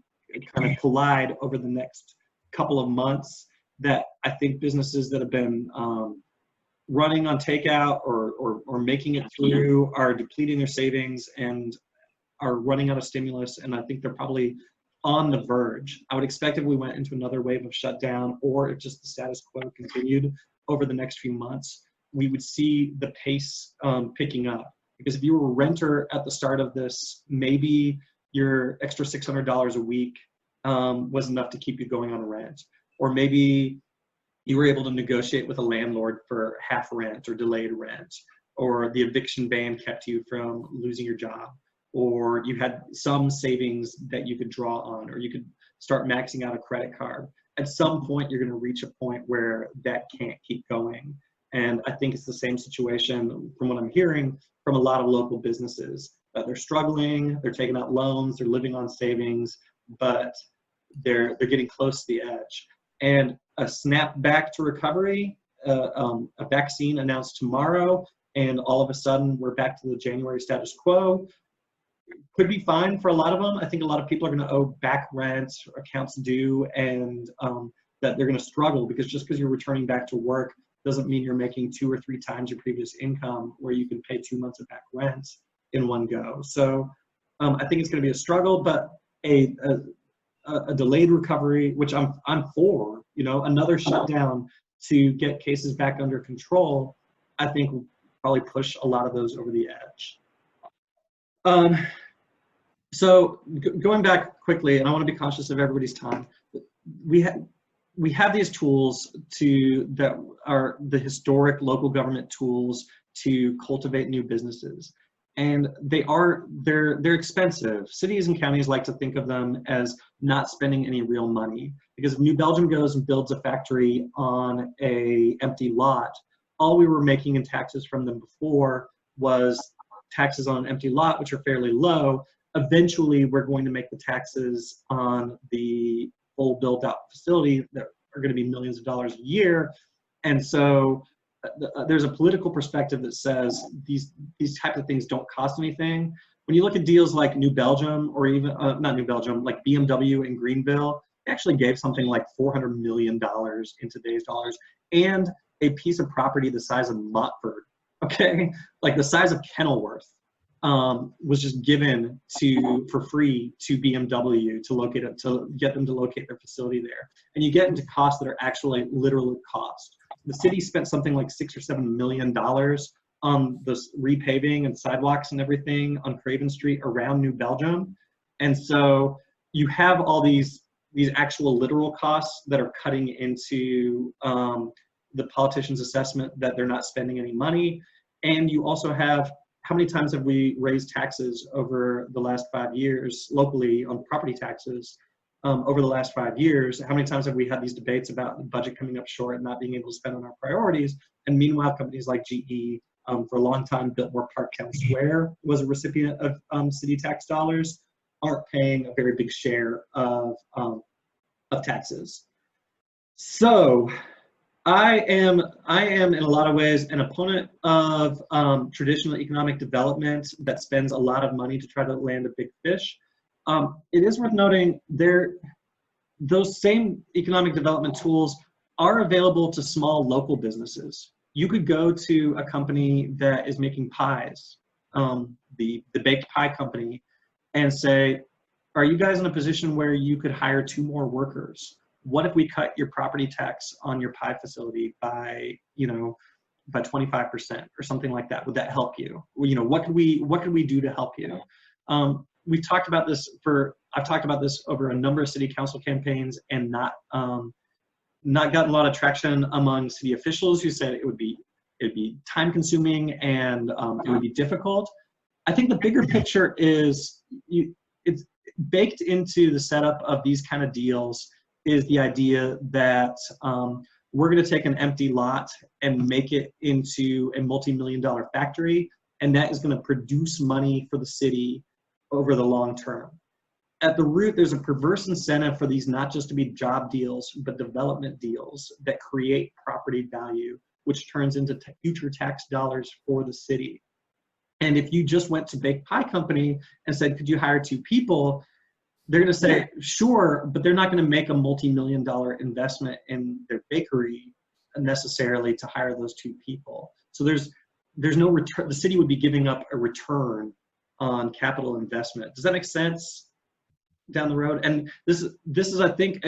kind of collide over the next couple of months, that I think businesses that have been running on takeout or making it through are depleting their savings and are running out of stimulus, and I think they're probably on the verge. I would expect if we went into another wave of shutdown, or if just the status quo continued over the next few months, we would see the pace picking up. Because if you were a renter at the start of this, maybe your extra $600 a week was enough to keep you going on rent. Or maybe you were able to negotiate with a landlord for half rent or delayed rent, or the eviction ban kept you from losing your job, or you had some savings that you could draw on, or you could start maxing out a credit card. At some point, you're going to reach a point where that can't keep going. And I think it's the same situation from what I'm hearing from a lot of local businesses. They're struggling, they're taking out loans, they're living on savings, but they're getting close to the edge. And a snap back to recovery, a vaccine announced tomorrow, and all of a sudden we're back to the January status quo. Could be fine for a lot of them. I think a lot of people are going to owe back rent, accounts due, and that they're going to struggle, because just because you're returning back to work doesn't mean you're making 2 or 3 times your previous income, where you can pay 2 months of back rent in one go. So I think it's going to be a struggle, but a delayed recovery, which I'm for, another shutdown to get cases back under control, I think will probably push a lot of those over the edge. So going back quickly, and I want to be conscious of everybody's time, we have these tools that are the historic local government tools to cultivate new businesses. And they're expensive. Cities and counties like to think of them as not spending any real money, because if New Belgium goes and builds a factory on an empty lot, all we were making in taxes from them before was taxes on an empty lot, which are fairly low. Eventually, we're going to make the taxes on the full built-out facility that are going to be millions of dollars a year. And so there's a political perspective that says these types of things don't cost anything. When you look at deals like New Belgium, or even not New Belgium, like BMW in Greenville, they actually gave something like $400 million in today's dollars, and a piece of property the size of Montford, okay, like the size of Kenilworth, was just given for free to BMW to get them to locate their facility there. And you get into costs that are actually literal cost. The city spent something like $6 or $7 million on this repaving and sidewalks and everything on Craven Street around New Belgium. And so you have all these actual literal costs that are cutting into the politician's assessment that they're not spending any money. And you also have, how many times have we raised taxes over the last 5 years locally on property taxes? Over the last 5 years, how many times have we had these debates about the budget coming up short and not being able to spend on our priorities? And meanwhile, companies like GE, for a long time, Biltmore Park Town Square was a recipient of city tax dollars, aren't paying a very big share of taxes. So I am in a lot of ways an opponent of traditional economic development that spends a lot of money to try to land a big fish. It is worth noting those same economic development tools are available to small local businesses. You could go to a company that is making pies, the baked pie company, and say, are you guys in a position where you could hire 2 more workers? What if we cut your property tax on your pie facility by 25% or something like that? Would that help you? What could we do to help you? I've talked about this over a number of city council campaigns, and not gotten a lot of traction among city officials who said it'd be time consuming and it would be difficult. I think the bigger picture is it's baked into the setup of these kind of deals is the idea that we're going to take an empty lot and make it into a multi-million-dollar factory, and that is going to produce money for the city over the long term. At the root, there's a perverse incentive for these not just to be job deals, but development deals that create property value, which turns into future tax dollars for the city. And if you just went to Baked Pie Company and said, could you hire 2 people? they're going to say, sure, but they're not going to make a multi-million-dollar investment in their bakery necessarily to hire those 2 people. So there's no return. The city would be giving up a return on capital investment. Does that make sense down the road? And this is I think,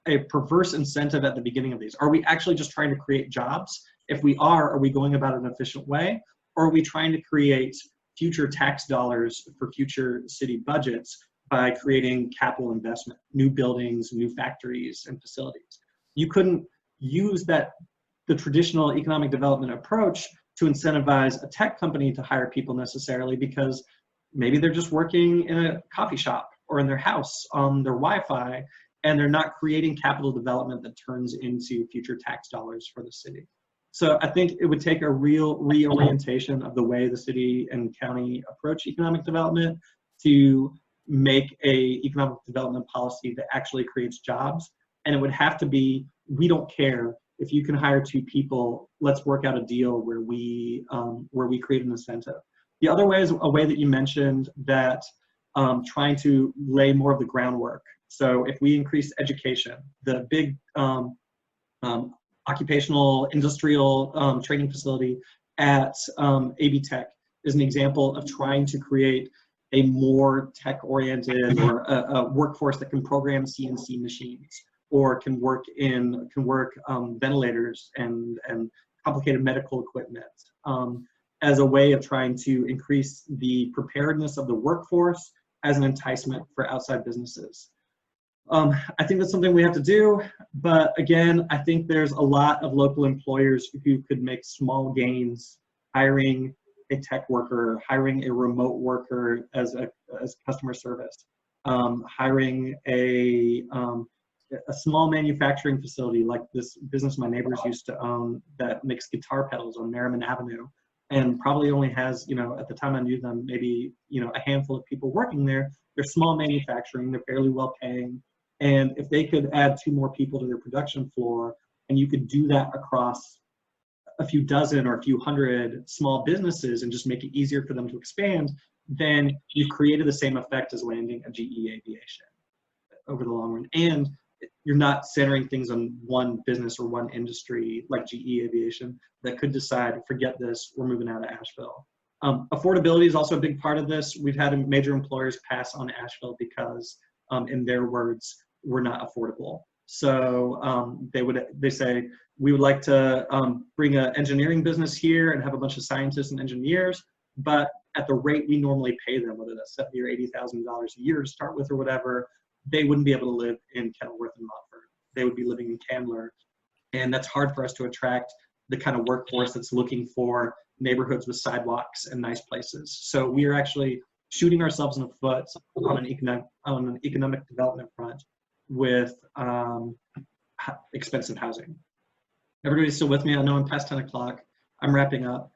a perverse incentive at the beginning of these. Are we actually just trying to create jobs? If we are we going about it in an efficient way? Or are we trying to create future tax dollars for future city budgets by creating capital investment, new buildings, new factories, and facilities? You couldn't use the traditional economic development approach to incentivize a tech company to hire people necessarily, because maybe they're just working in a coffee shop or in their house on their Wi-Fi, and they're not creating capital development that turns into future tax dollars for the city. So I think it would take a real reorientation of the way the city and county approach economic development to make a economic development policy that actually creates jobs. And it would have to be, we don't care if you can hire 2 people, let's work out a deal where we create an incentive. The other way is a way that you mentioned, that trying to lay more of the groundwork. So if we increase education, the big occupational industrial training facility at AB Tech is an example of trying to create a more tech-oriented or a workforce that can program CNC machines, or can work ventilators and complicated medical equipment, as a way of trying to increase the preparedness of the workforce as an enticement for outside businesses. I think that's something we have to do, but again, I think there's a lot of local employers who could make small gains hiring a tech worker, hiring a remote worker as customer service, hiring a small manufacturing facility like this business my neighbors used to own that makes guitar pedals on Merriman Avenue, and probably only has, at the time I knew them, maybe, a handful of people working there. They're small manufacturing, they're fairly well paying. And if they could add 2 more people to their production floor, and you could do that across a few dozen or a few hundred small businesses and just make it easier for them to expand, then you've created the same effect as landing a GE Aviation over the long run. And you're not centering things on one business or one industry like GE Aviation that could decide, forget this, we're moving out of Asheville. Affordability is also a big part of this. We've had major employers pass on Asheville because, in their words, we're not affordable. So they say, we would like to bring an engineering business here and have a bunch of scientists and engineers, but at the rate we normally pay them, whether that's $70,000 or $80,000 a year to start with or whatever, they wouldn't be able to live in Kenilworth and Montford. They would be living in Candler. And that's hard for us to attract the kind of workforce that's looking for neighborhoods with sidewalks and nice places. So we are actually shooting ourselves in the foot on an economic development front with expensive housing. Everybody's still with me? I know I'm past 10 o'clock. I'm wrapping up.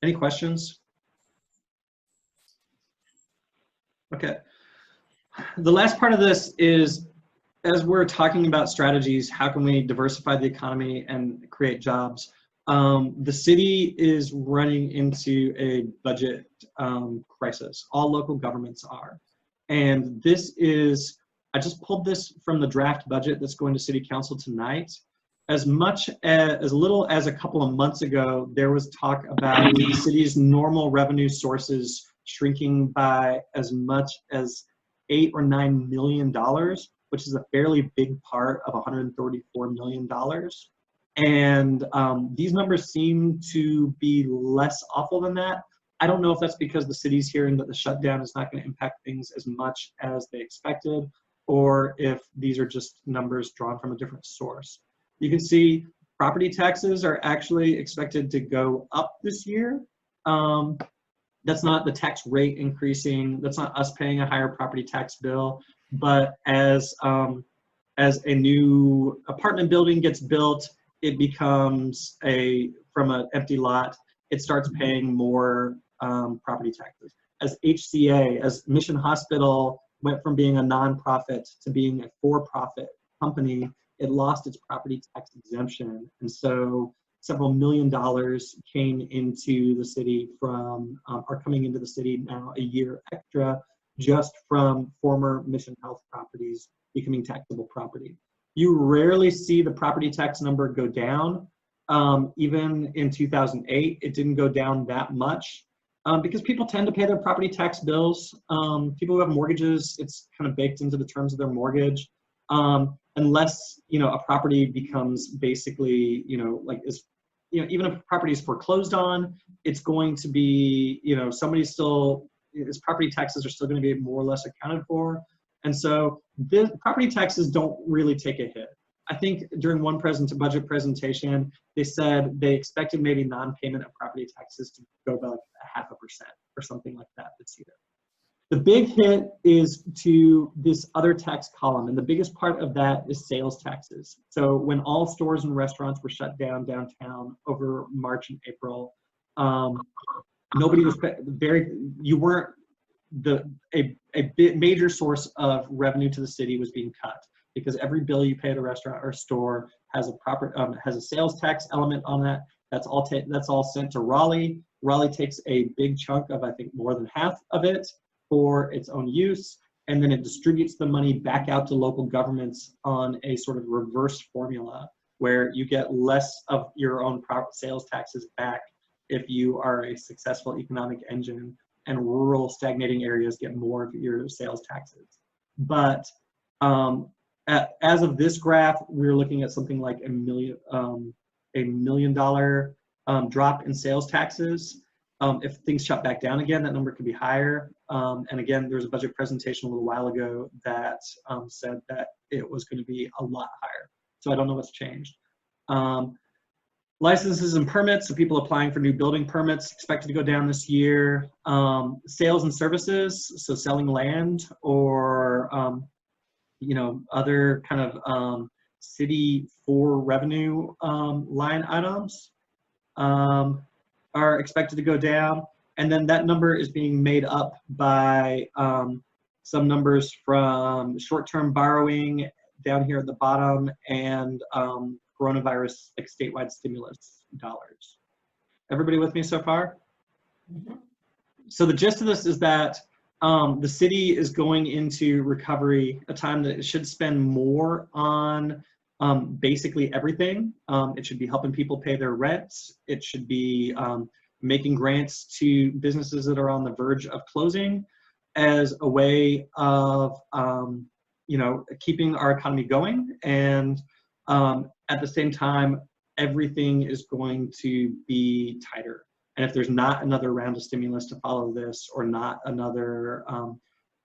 Any questions? Okay. The last part of this is, as we're talking about strategies, how can we diversify the economy and create jobs? The city is running into a budget crisis. All local governments are. And this is, I just pulled this from the draft budget that's going to City Council tonight. As little as a couple of months ago, there was talk about the city's normal revenue sources shrinking by as much as $8 or $9 million, which is a fairly big part of $134 million. And these numbers seem to be less awful than that. I don't know if that's because the city's hearing that the shutdown is not going to impact things as much as they expected, or if these are just numbers drawn from a different source. You can see property taxes are actually expected to go up this year. That's not the tax rate increasing. That's not us paying a higher property tax bill. But as a new apartment building gets built, it becomes from an empty lot, it starts paying more property taxes. As HCA, as Mission Hospital went from being a nonprofit to being a for-profit company, it lost its property tax exemption. And so several $1 million came into the city are coming into the city now a year extra just from former Mission Health properties becoming taxable property. You rarely see the property tax number go down. Even in 2008, it didn't go down that much because people tend to pay their property tax bills. People who have mortgages, it's kind of baked into the terms of their mortgage. Unless, a property becomes basically, even if a property is foreclosed on, it's going to be, somebody's still, his property taxes are still going to be more or less accounted for. And so the property taxes don't really take a hit. I think during one budget presentation, they said they expected maybe non-payment of property taxes to go by like 0.5% or something like that this year. The big hit is to this other tax column, and the biggest part of that is sales taxes. So when all stores and restaurants were shut down downtown over March and April, nobody was a major source of revenue to the city was being cut, because every bill you pay at a restaurant or store has a sales tax element on that. That's all sent to Raleigh. Raleigh takes a big chunk of, I think, more than half of it for its own use, and then it distributes the money back out to local governments on a sort of reverse formula where you get less of your own sales taxes back if you are a successful economic engine, and rural stagnating areas get more of your sales taxes. But as of this graph, we're looking at something like $1 million drop in sales taxes. If things shut back down again, that number could be higher. And again, there was a budget presentation a little while ago that said that it was going to be a lot higher. So I don't know what's changed. Licenses and permits, so people applying for new building permits, expected to go down this year. Sales and services, so selling land or other kind of city for revenue line items are expected to go down. And then that number is being made up by some numbers from short-term borrowing down here at the bottom and coronavirus, like statewide stimulus dollars. Everybody with me so far? Mm-hmm. So the gist of this is that the city is going into recovery, a time that it should spend more on basically everything. It should be helping people pay their rents. It should be making grants to businesses that are on the verge of closing as a way of keeping our economy going. And at the same time, everything is going to be tighter. And if there's not another round of stimulus to follow this, or not another,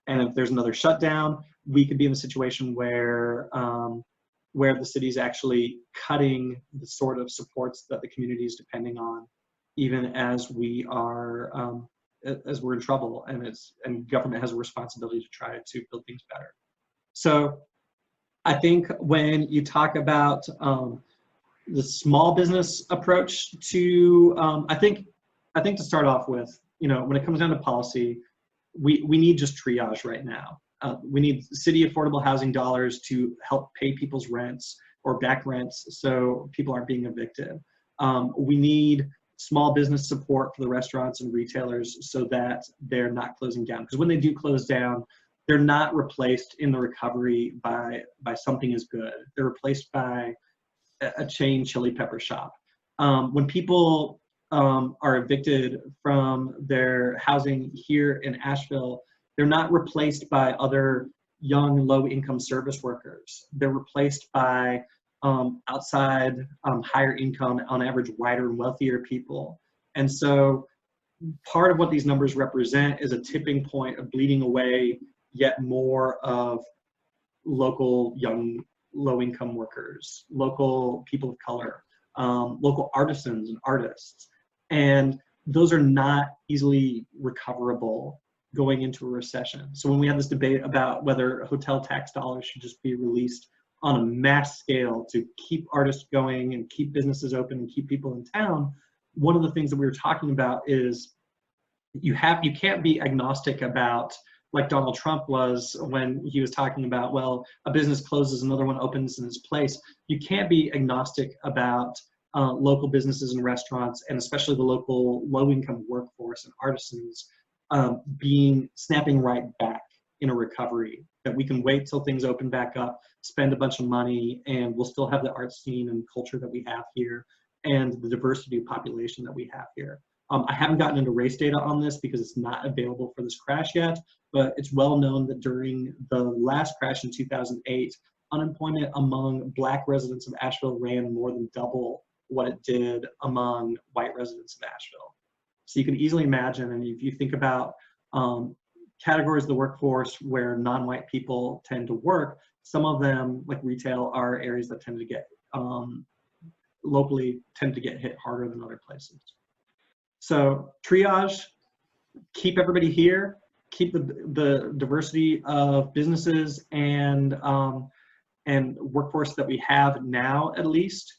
and if there's another shutdown, we could be in a situation where the city's actually cutting the sort of supports that the community is depending on, even as we are, as we're in trouble, and government has a responsibility to try to build things better. So I think when you talk about the small business approach to, I think to start off with, when it comes down to policy, we need just triage right now. We need city affordable housing dollars to help pay people's rents or back rents so people aren't being evicted. We need small business support for the restaurants and retailers so that they're not closing down. Because when they do close down, they're not replaced in the recovery by something as good. They're replaced by a chain chili pepper shop. When people are evicted from their housing here in Asheville, they're not replaced by other young low-income service workers. They're replaced by outside higher income, on average whiter and wealthier people. And so part of what these numbers represent is a tipping point of bleeding away yet more of local young low-income workers, local people of color, local artisans and artists. And those are not easily recoverable going into a recession. So when we have this debate about whether hotel tax dollars should just be released on a mass scale to keep artists going and keep businesses open and keep people in town, one of the things that we were talking about is you can't be agnostic about, like Donald Trump was when he was talking about, well, a business closes, another one opens in its place. You can't be agnostic about local businesses and restaurants, and especially the local low-income workforce and artisans snapping right back in a recovery, that we can wait till things open back up, spend a bunch of money, and we'll still have the art scene and culture that we have here and the diversity of population that we have here. I haven't gotten into race data on this because it's not available for this crash yet, but it's well known that during the last crash in 2008, unemployment among Black residents of Asheville ran more than double what it did among white residents of Asheville. So you can easily imagine, and if you think about categories of the workforce where non-white people tend to work, some of them, like retail, are areas that tend to get, locally tend to get hit harder than other places. So triage, keep everybody here, keep the diversity of businesses and workforce that we have now, at least.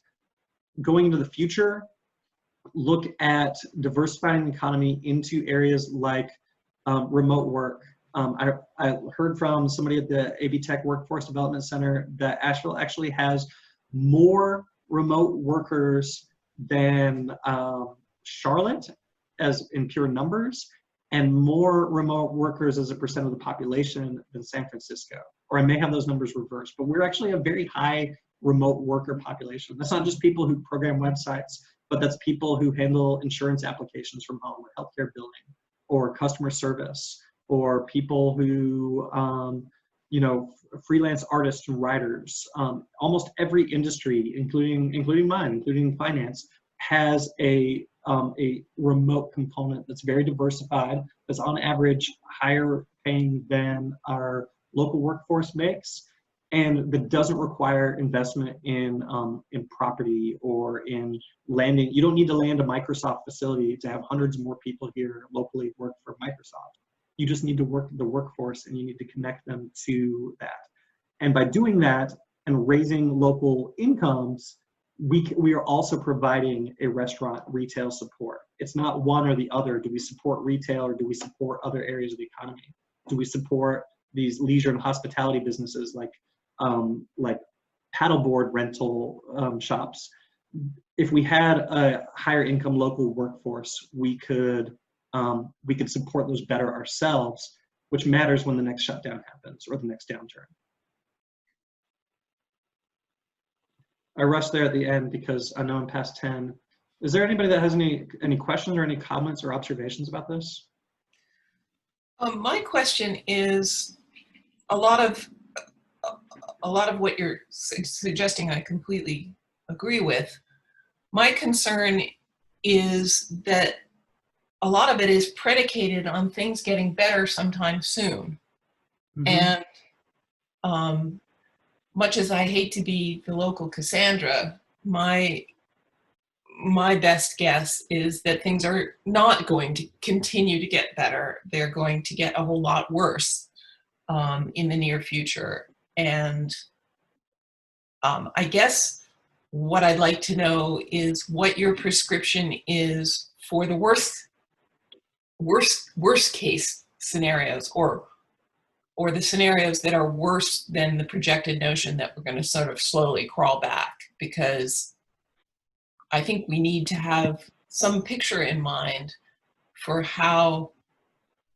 Going into the future, look at diversifying the economy into areas like remote work. I heard from somebody at the AB Tech Workforce Development Center that Asheville actually has more remote workers than Charlotte, as in pure numbers, and more remote workers as a percent of the population than San Francisco. Or I may have those numbers reversed, but we're actually a very high remote worker population. That's not just people who program websites, but that's people who handle insurance applications from home, or healthcare billing, or customer service, or people who, freelance artists and writers. Almost every industry, including mine, including finance, has a remote component that's very diversified, that's on average higher paying than our local workforce makes, and that doesn't require investment in property or in landing. You don't need to land a Microsoft facility to have hundreds more people here locally work for Microsoft. You just need to work the workforce, and you need to connect them to that. And by doing that and raising local incomes, we are also providing a restaurant retail support. It's not one or the other. Do we support retail, or do we support other areas of the economy? Do we support these leisure and hospitality businesses like paddleboard rental shops? If we had a higher income local workforce, we could support those better ourselves, which matters when the next shutdown happens or the next downturn. I rushed there at the end because I know I'm past 10. Is there anybody that has any questions or any comments or observations about this? My question is, a lot of what you're suggesting I completely agree with. My concern is that a lot of it is predicated on things getting better sometime soon. Mm-hmm. And much as I hate to be the local Cassandra, my best guess is that things are not going to continue to get better. They're going to get a whole lot worse in the near future. And I guess what I'd like to know is what your prescription is for the worst case scenarios, or the scenarios that are worse than the projected notion that we're going to sort of slowly crawl back, because I think we need to have some picture in mind for how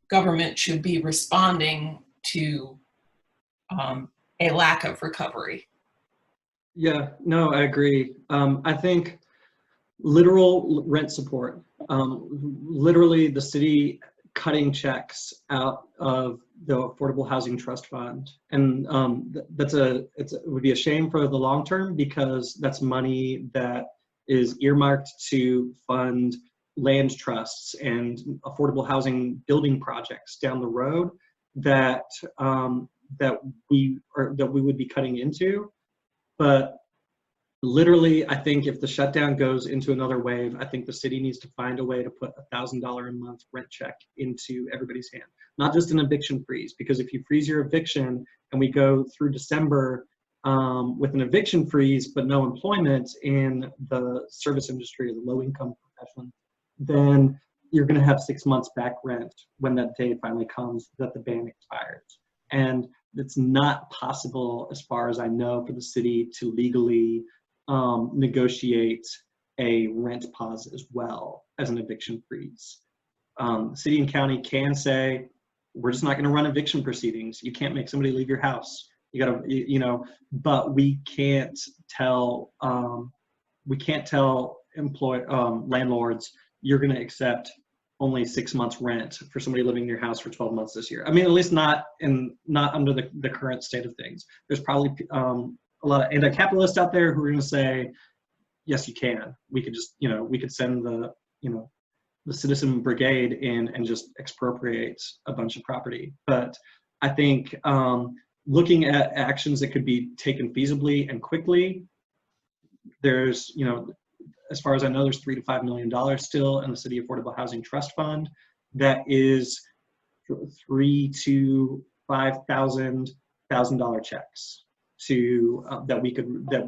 government should be responding to a lack of recovery. Yeah, no, I agree. I think literal rent support, literally the city cutting checks out of the Affordable Housing Trust Fund. And it would be a shame for the long term, because that's money that is earmarked to fund land trusts and affordable housing building projects down the road that we would be cutting into. But literally, I think if the shutdown goes into another wave, I think the city needs to find a way to put $1,000 a month rent check into everybody's hand. Not just an eviction freeze, because if you freeze your eviction and we go through December with an eviction freeze but no employment in the service industry or the low-income profession, then you're going to have 6 months back rent when that day finally comes that the ban expires. And it's not possible, as far as I know, for the city to legally negotiate a rent pause as well as an eviction freeze. City and county can say, we're just not going to run eviction proceedings. You can't make somebody leave your house. You got to, you know, but we can't tell landlords, you're going to accept only 6 months rent for somebody living in your house for 12 months this year. I mean, at least not under the current state of things. There's probably a lot of anti-capitalists out there who are going to say, yes, you can. We could just, you know, we could send the citizen brigade in and just expropriate a bunch of property. But I think looking at actions that could be taken feasibly and quickly, there's, you know, as far as I know, there's $3 to $5 million still in the City Affordable Housing Trust Fund. That is $3,000 to $5,000 checks to that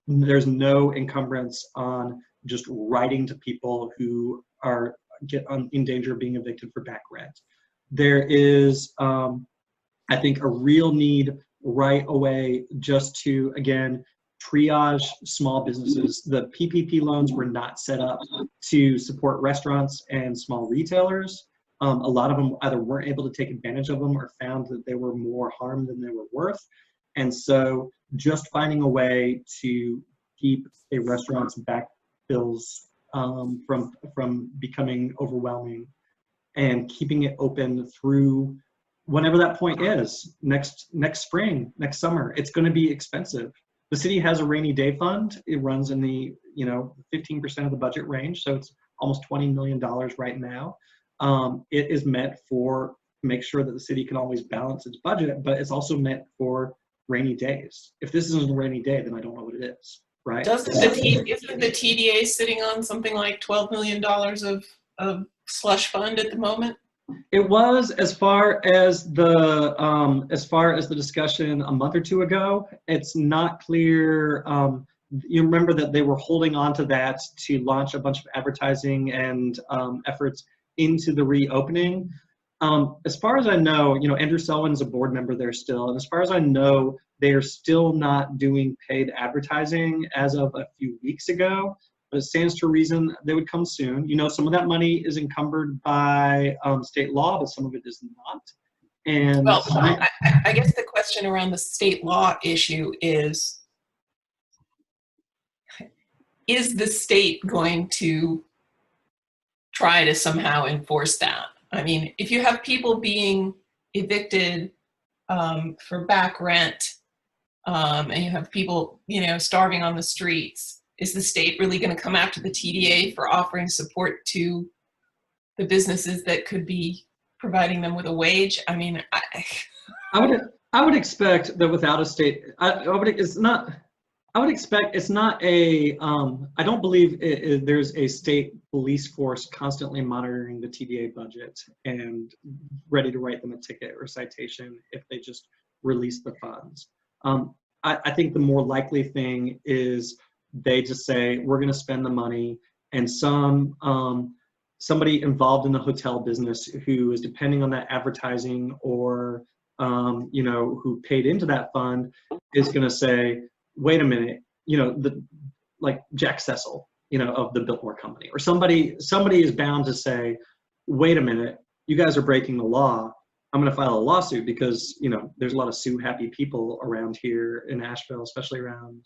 there's no encumbrance on just writing to people who are in danger of being evicted for back rent. There is, I think, a real need right away just to, again, triage small businesses. The PPP loans were not set up to support restaurants and small retailers. A lot of them either weren't able to take advantage of them or found that they were more harm than they were worth. And so just finding a way to keep a restaurant's back bills from becoming overwhelming and keeping it open through whenever that point is, next spring, next summer. It's going to be expensive. The city has a rainy day fund. It runs in the 15% of the budget range, so it's almost $20 million right now. It is meant for make sure that the city can always balance its budget, but it's also meant for rainy days. If this isn't a rainy day, then I don't know what it is, right? Isn't the TDA sitting on something like $12 million of slush fund at the moment? It was, as far as the discussion a month or two ago. It's not clear. You remember that they were holding on to that to launch a bunch of advertising and efforts into the reopening. As far as I know, Andrew Selwyn's a board member there still, and as far as I know, they are still not doing paid advertising as of a few weeks ago. But it stands to reason they would come soon. Some of that money is encumbered by state law, but some of it is not. And well, I guess the question around the state law issue is the state going to try to somehow enforce that? I mean, if you have people being evicted for back rent, and you have people, starving on the streets, is the state really going to come after the TDA for offering support to the businesses that could be providing them with a wage? I mean, I would expect that without a state, I don't believe there's a state police force constantly monitoring the TDA budget and ready to write them a ticket or citation if they just release the funds. I think the more likely thing is they just say, we're going to spend the money, and somebody involved in the hotel business who is depending on that advertising or who paid into that fund is going to say, wait a minute, like Jack Cecil, of the Biltmore Company, or somebody is bound to say, wait a minute, you guys are breaking the law. I'm going to file a lawsuit because, there's a lot of sue-happy people around here in Asheville, especially around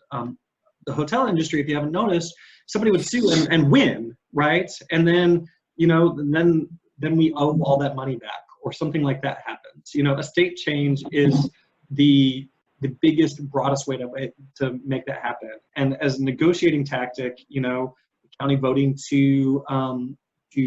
the hotel industry. If you haven't noticed, somebody would sue and win, right? And then, then we owe all that money back, or something like that happens. A state change is the biggest, broadest way to make that happen. And as a negotiating tactic, the county voting to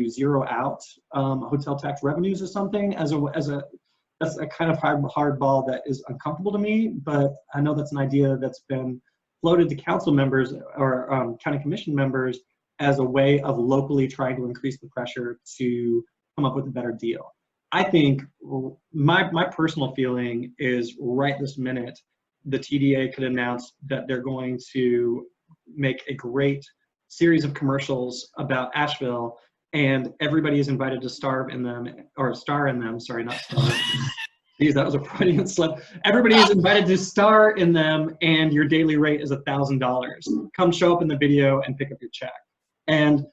zero out hotel tax revenues or something that's a kind of hard ball that is uncomfortable to me. But I know that's an idea that's been floated to council members or county commission members as a way of locally trying to increase the pressure to come up with a better deal. I think my personal feeling is right this minute, the TDA could announce that they're going to make a great series of commercials about Asheville, and everybody is invited to star in them. Sorry, not star. Geez, that was a Freudian slip. Everybody is invited to star in them, and your daily rate is $1,000. Come show up in the video and pick up your check. And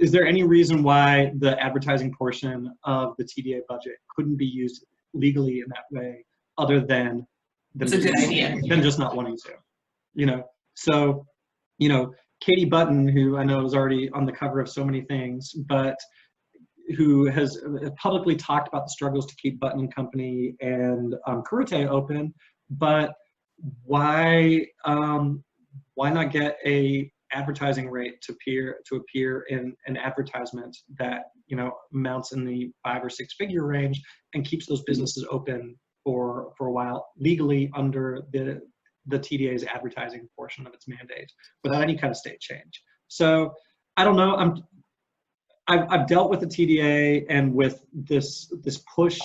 is there any reason why the advertising portion of the TDA budget couldn't be used legally in that way, other than It's a good idea. than just not wanting to, you know? So, you know, Katie Button, who I know is already on the cover of so many things, but who has publicly talked about the struggles to keep Button and Company and Kurute open, but why not get a advertising rate to appear in an advertisement that, you know, amounts in the 5 or 6 figure range and keeps those businesses open for a while legally under the TDA's advertising portion of its mandate without any kind of state change. So I don't know. I've dealt with the TDA and with this push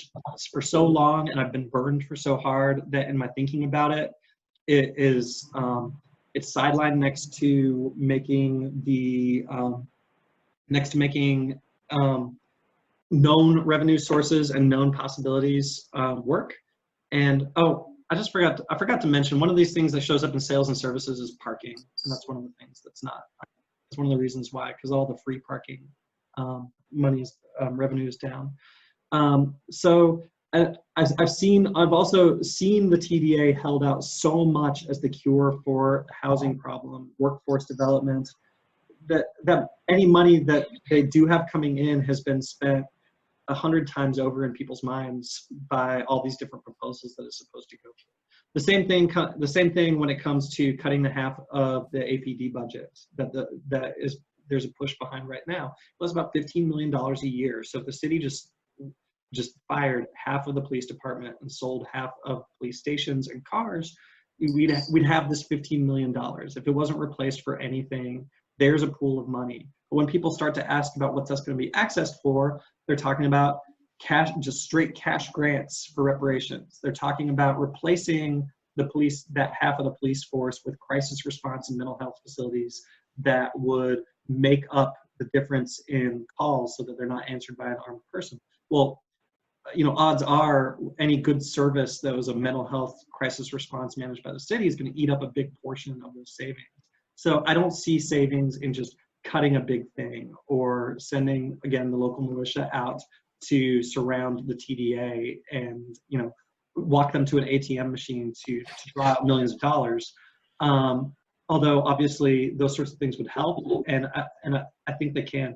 for so long, and I've been burned for so hard that in my thinking about it, it's sidelined next to making known revenue sources and known possibilities work. And I forgot to mention, one of these things that shows up in sales and services is parking, and that's one of the things that's not. That's one of the reasons why, because all the free parking revenue is down. So I've also seen the TDA held out so much as the cure for housing problem, workforce development, that any money that they do have coming in has been spent 100 times over in people's minds by all these different proposals that it's supposed to go through. The same thing when it comes to cutting the half of the APD budget there's a push behind right now. It was about $15 million a year. So if the city just fired half of the police department and sold half of police stations and cars, we'd have this $15 million. If it wasn't replaced for anything, there's a pool of money. But when people start to ask about what's that's going to be accessed for, they're talking about cash, just straight cash grants for reparations. They're talking about replacing that half of the police force with crisis response and mental health facilities that would make up the difference in calls so that they're not answered by an armed person. Well, you know, odds are any good service that was a mental health crisis response managed by the city is going to eat up a big portion of those savings. So I don't see savings in just cutting a big thing or sending, again, the local militia out to surround the TDA and, you know, walk them to an ATM machine to draw out millions of dollars. Although obviously those sorts of things would help, and I think they can.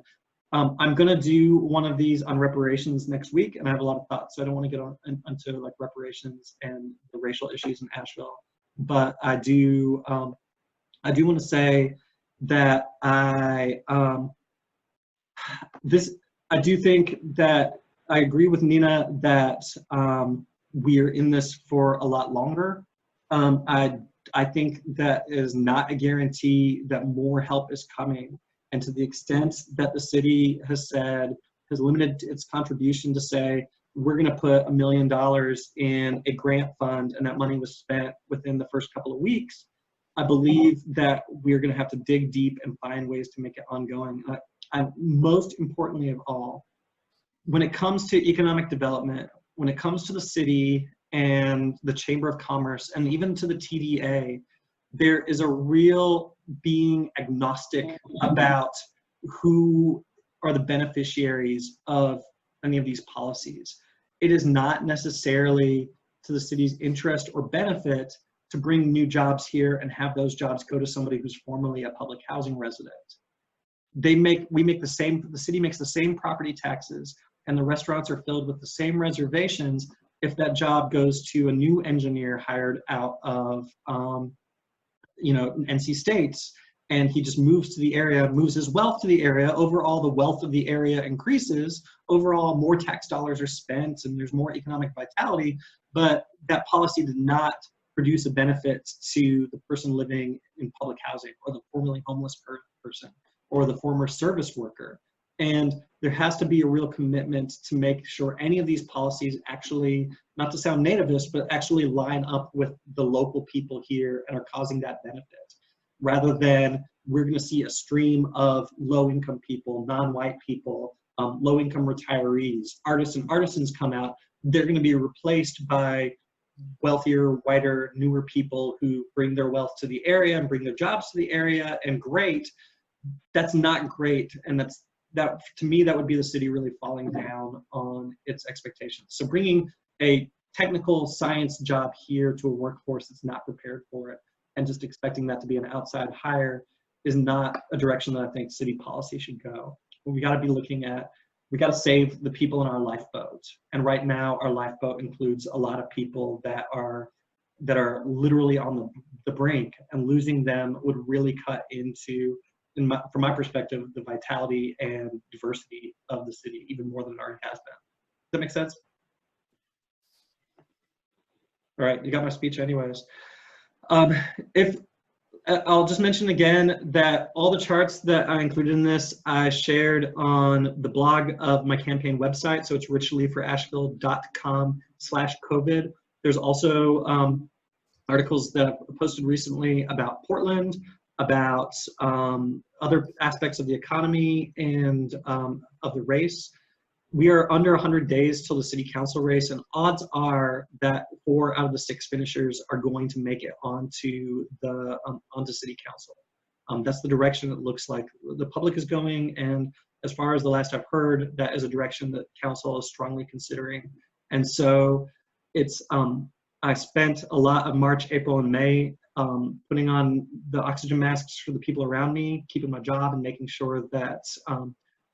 I'm gonna do one of these on reparations next week, and I have a lot of thoughts, so I don't want to get onto like reparations and the racial issues in Asheville. But I do want to say that I do think that I agree with Nina that we're in this for a lot longer. I think that is not a guarantee that more help is coming. And to the extent that the city has limited its contribution to say, we're going to put $1 million in a grant fund, and that money was spent within the first couple of weeks, I believe that we're going to have to dig deep and find ways to make it ongoing. Most importantly of all, when it comes to economic development, when it comes to the city and the Chamber of Commerce, and even to the TDA, there is a real being agnostic about who are the beneficiaries of any of these policies. It is not necessarily to the city's interest or benefit to bring new jobs here and have those jobs go to somebody who's formerly a public housing resident. The city makes the same property taxes, and the restaurants are filled with the same reservations if that job goes to a new engineer hired out of NC States, and he just moves to the area, moves his wealth to the area. Overall, the wealth of the area increases. Overall, more tax dollars are spent and there's more economic vitality, but that policy did not produce a benefit to the person living in public housing or the formerly homeless person or the former service worker. And there has to be a real commitment to make sure any of these policies actually, not to sound nativist, but actually line up with the local people here and are causing that benefit. Rather than we're going to see a stream of low-income people, non-white people, low-income retirees, artists and artisans come out, they're going to be replaced by wealthier, whiter, newer people who bring their wealth to the area and bring their jobs to the area, and great. That's not great, and that, to me, that would be the city really falling down on its expectations. So bringing a technical science job here to a workforce that's not prepared for it and just expecting that to be an outside hire is not a direction that I think city policy should go. We got to be looking at, we got to save the people in our lifeboat. And right now our lifeboat includes a lot of people that are literally on the brink, and losing them would really cut into, from my perspective, the vitality and diversity of the city even more than it already has been. Does that make sense? All right, you got my speech anyways. I'll just mention again that all the charts that I included in this, I shared on the blog of my campaign website. So it's richleyforasheville.com/COVID. There's also articles that I posted recently about Portland, about other aspects of the economy and of the race. We are under 100 days till the city council race, and odds are that 4 out of the 6 finishers are going to make it onto city council. That's the direction it looks like the public is going, and as far as the last I've heard, that is a direction that council is strongly considering. And so it's I spent a lot of March, April, and May putting on the oxygen masks for the people around me, keeping my job, and making sure that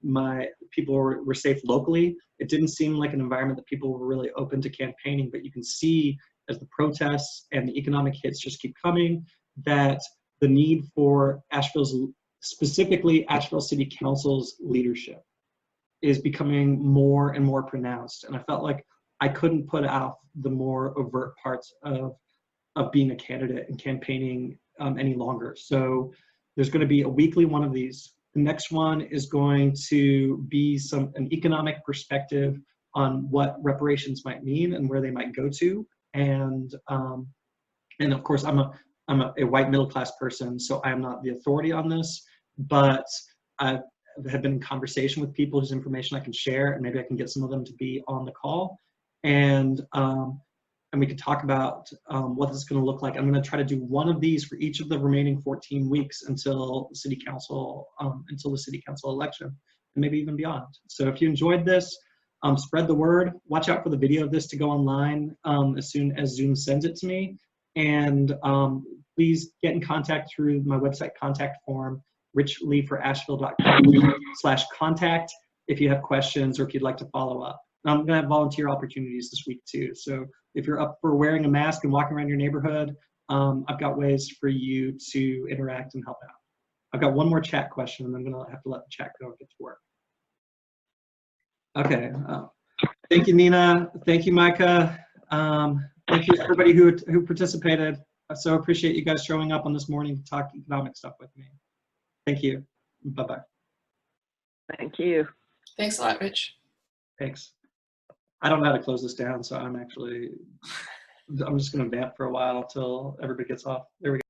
my people were safe locally. It didn't seem like an environment that people were really open to campaigning, but you can see as the protests and the economic hits just keep coming, that the need for specifically Asheville City Council's leadership is becoming more and more pronounced. And I felt like I couldn't put out the more overt parts of being a candidate and campaigning any longer. So there's going to be a weekly one of these. The next one is going to be an economic perspective on what reparations might mean and where they might go to. And of course, I'm a white middle-class person, so I am not the authority on this, but I have been in conversation with people whose information I can share, and maybe I can get some of them to be on the call. And we could talk about what this is going to look like. I'm going to try to do one of these for each of the remaining 14 weeks until the city council election, and maybe even beyond. So if you enjoyed this, spread the word. Watch out for the video of this to go online as soon as Zoom sends it to me. And please get in contact through my website contact form, richleyforasheville.com/contact, if you have questions or if you'd like to follow up. I'm going to have volunteer opportunities this week too. So if you're up for wearing a mask and walking around your neighborhood, I've got ways for you to interact and help out. I've got one more chat question, and I'm going to have to let the chat go and get to work. Okay. Thank you, Nina. Thank you, Micah. Thank you, everybody who participated. I so appreciate you guys showing up on this morning to talk economic stuff with me. Thank you. Bye-bye. Thank you. Thanks a lot, Rich. Thanks. I don't know how to close this down, so I'm just going to vamp for a while until everybody gets off. There we go.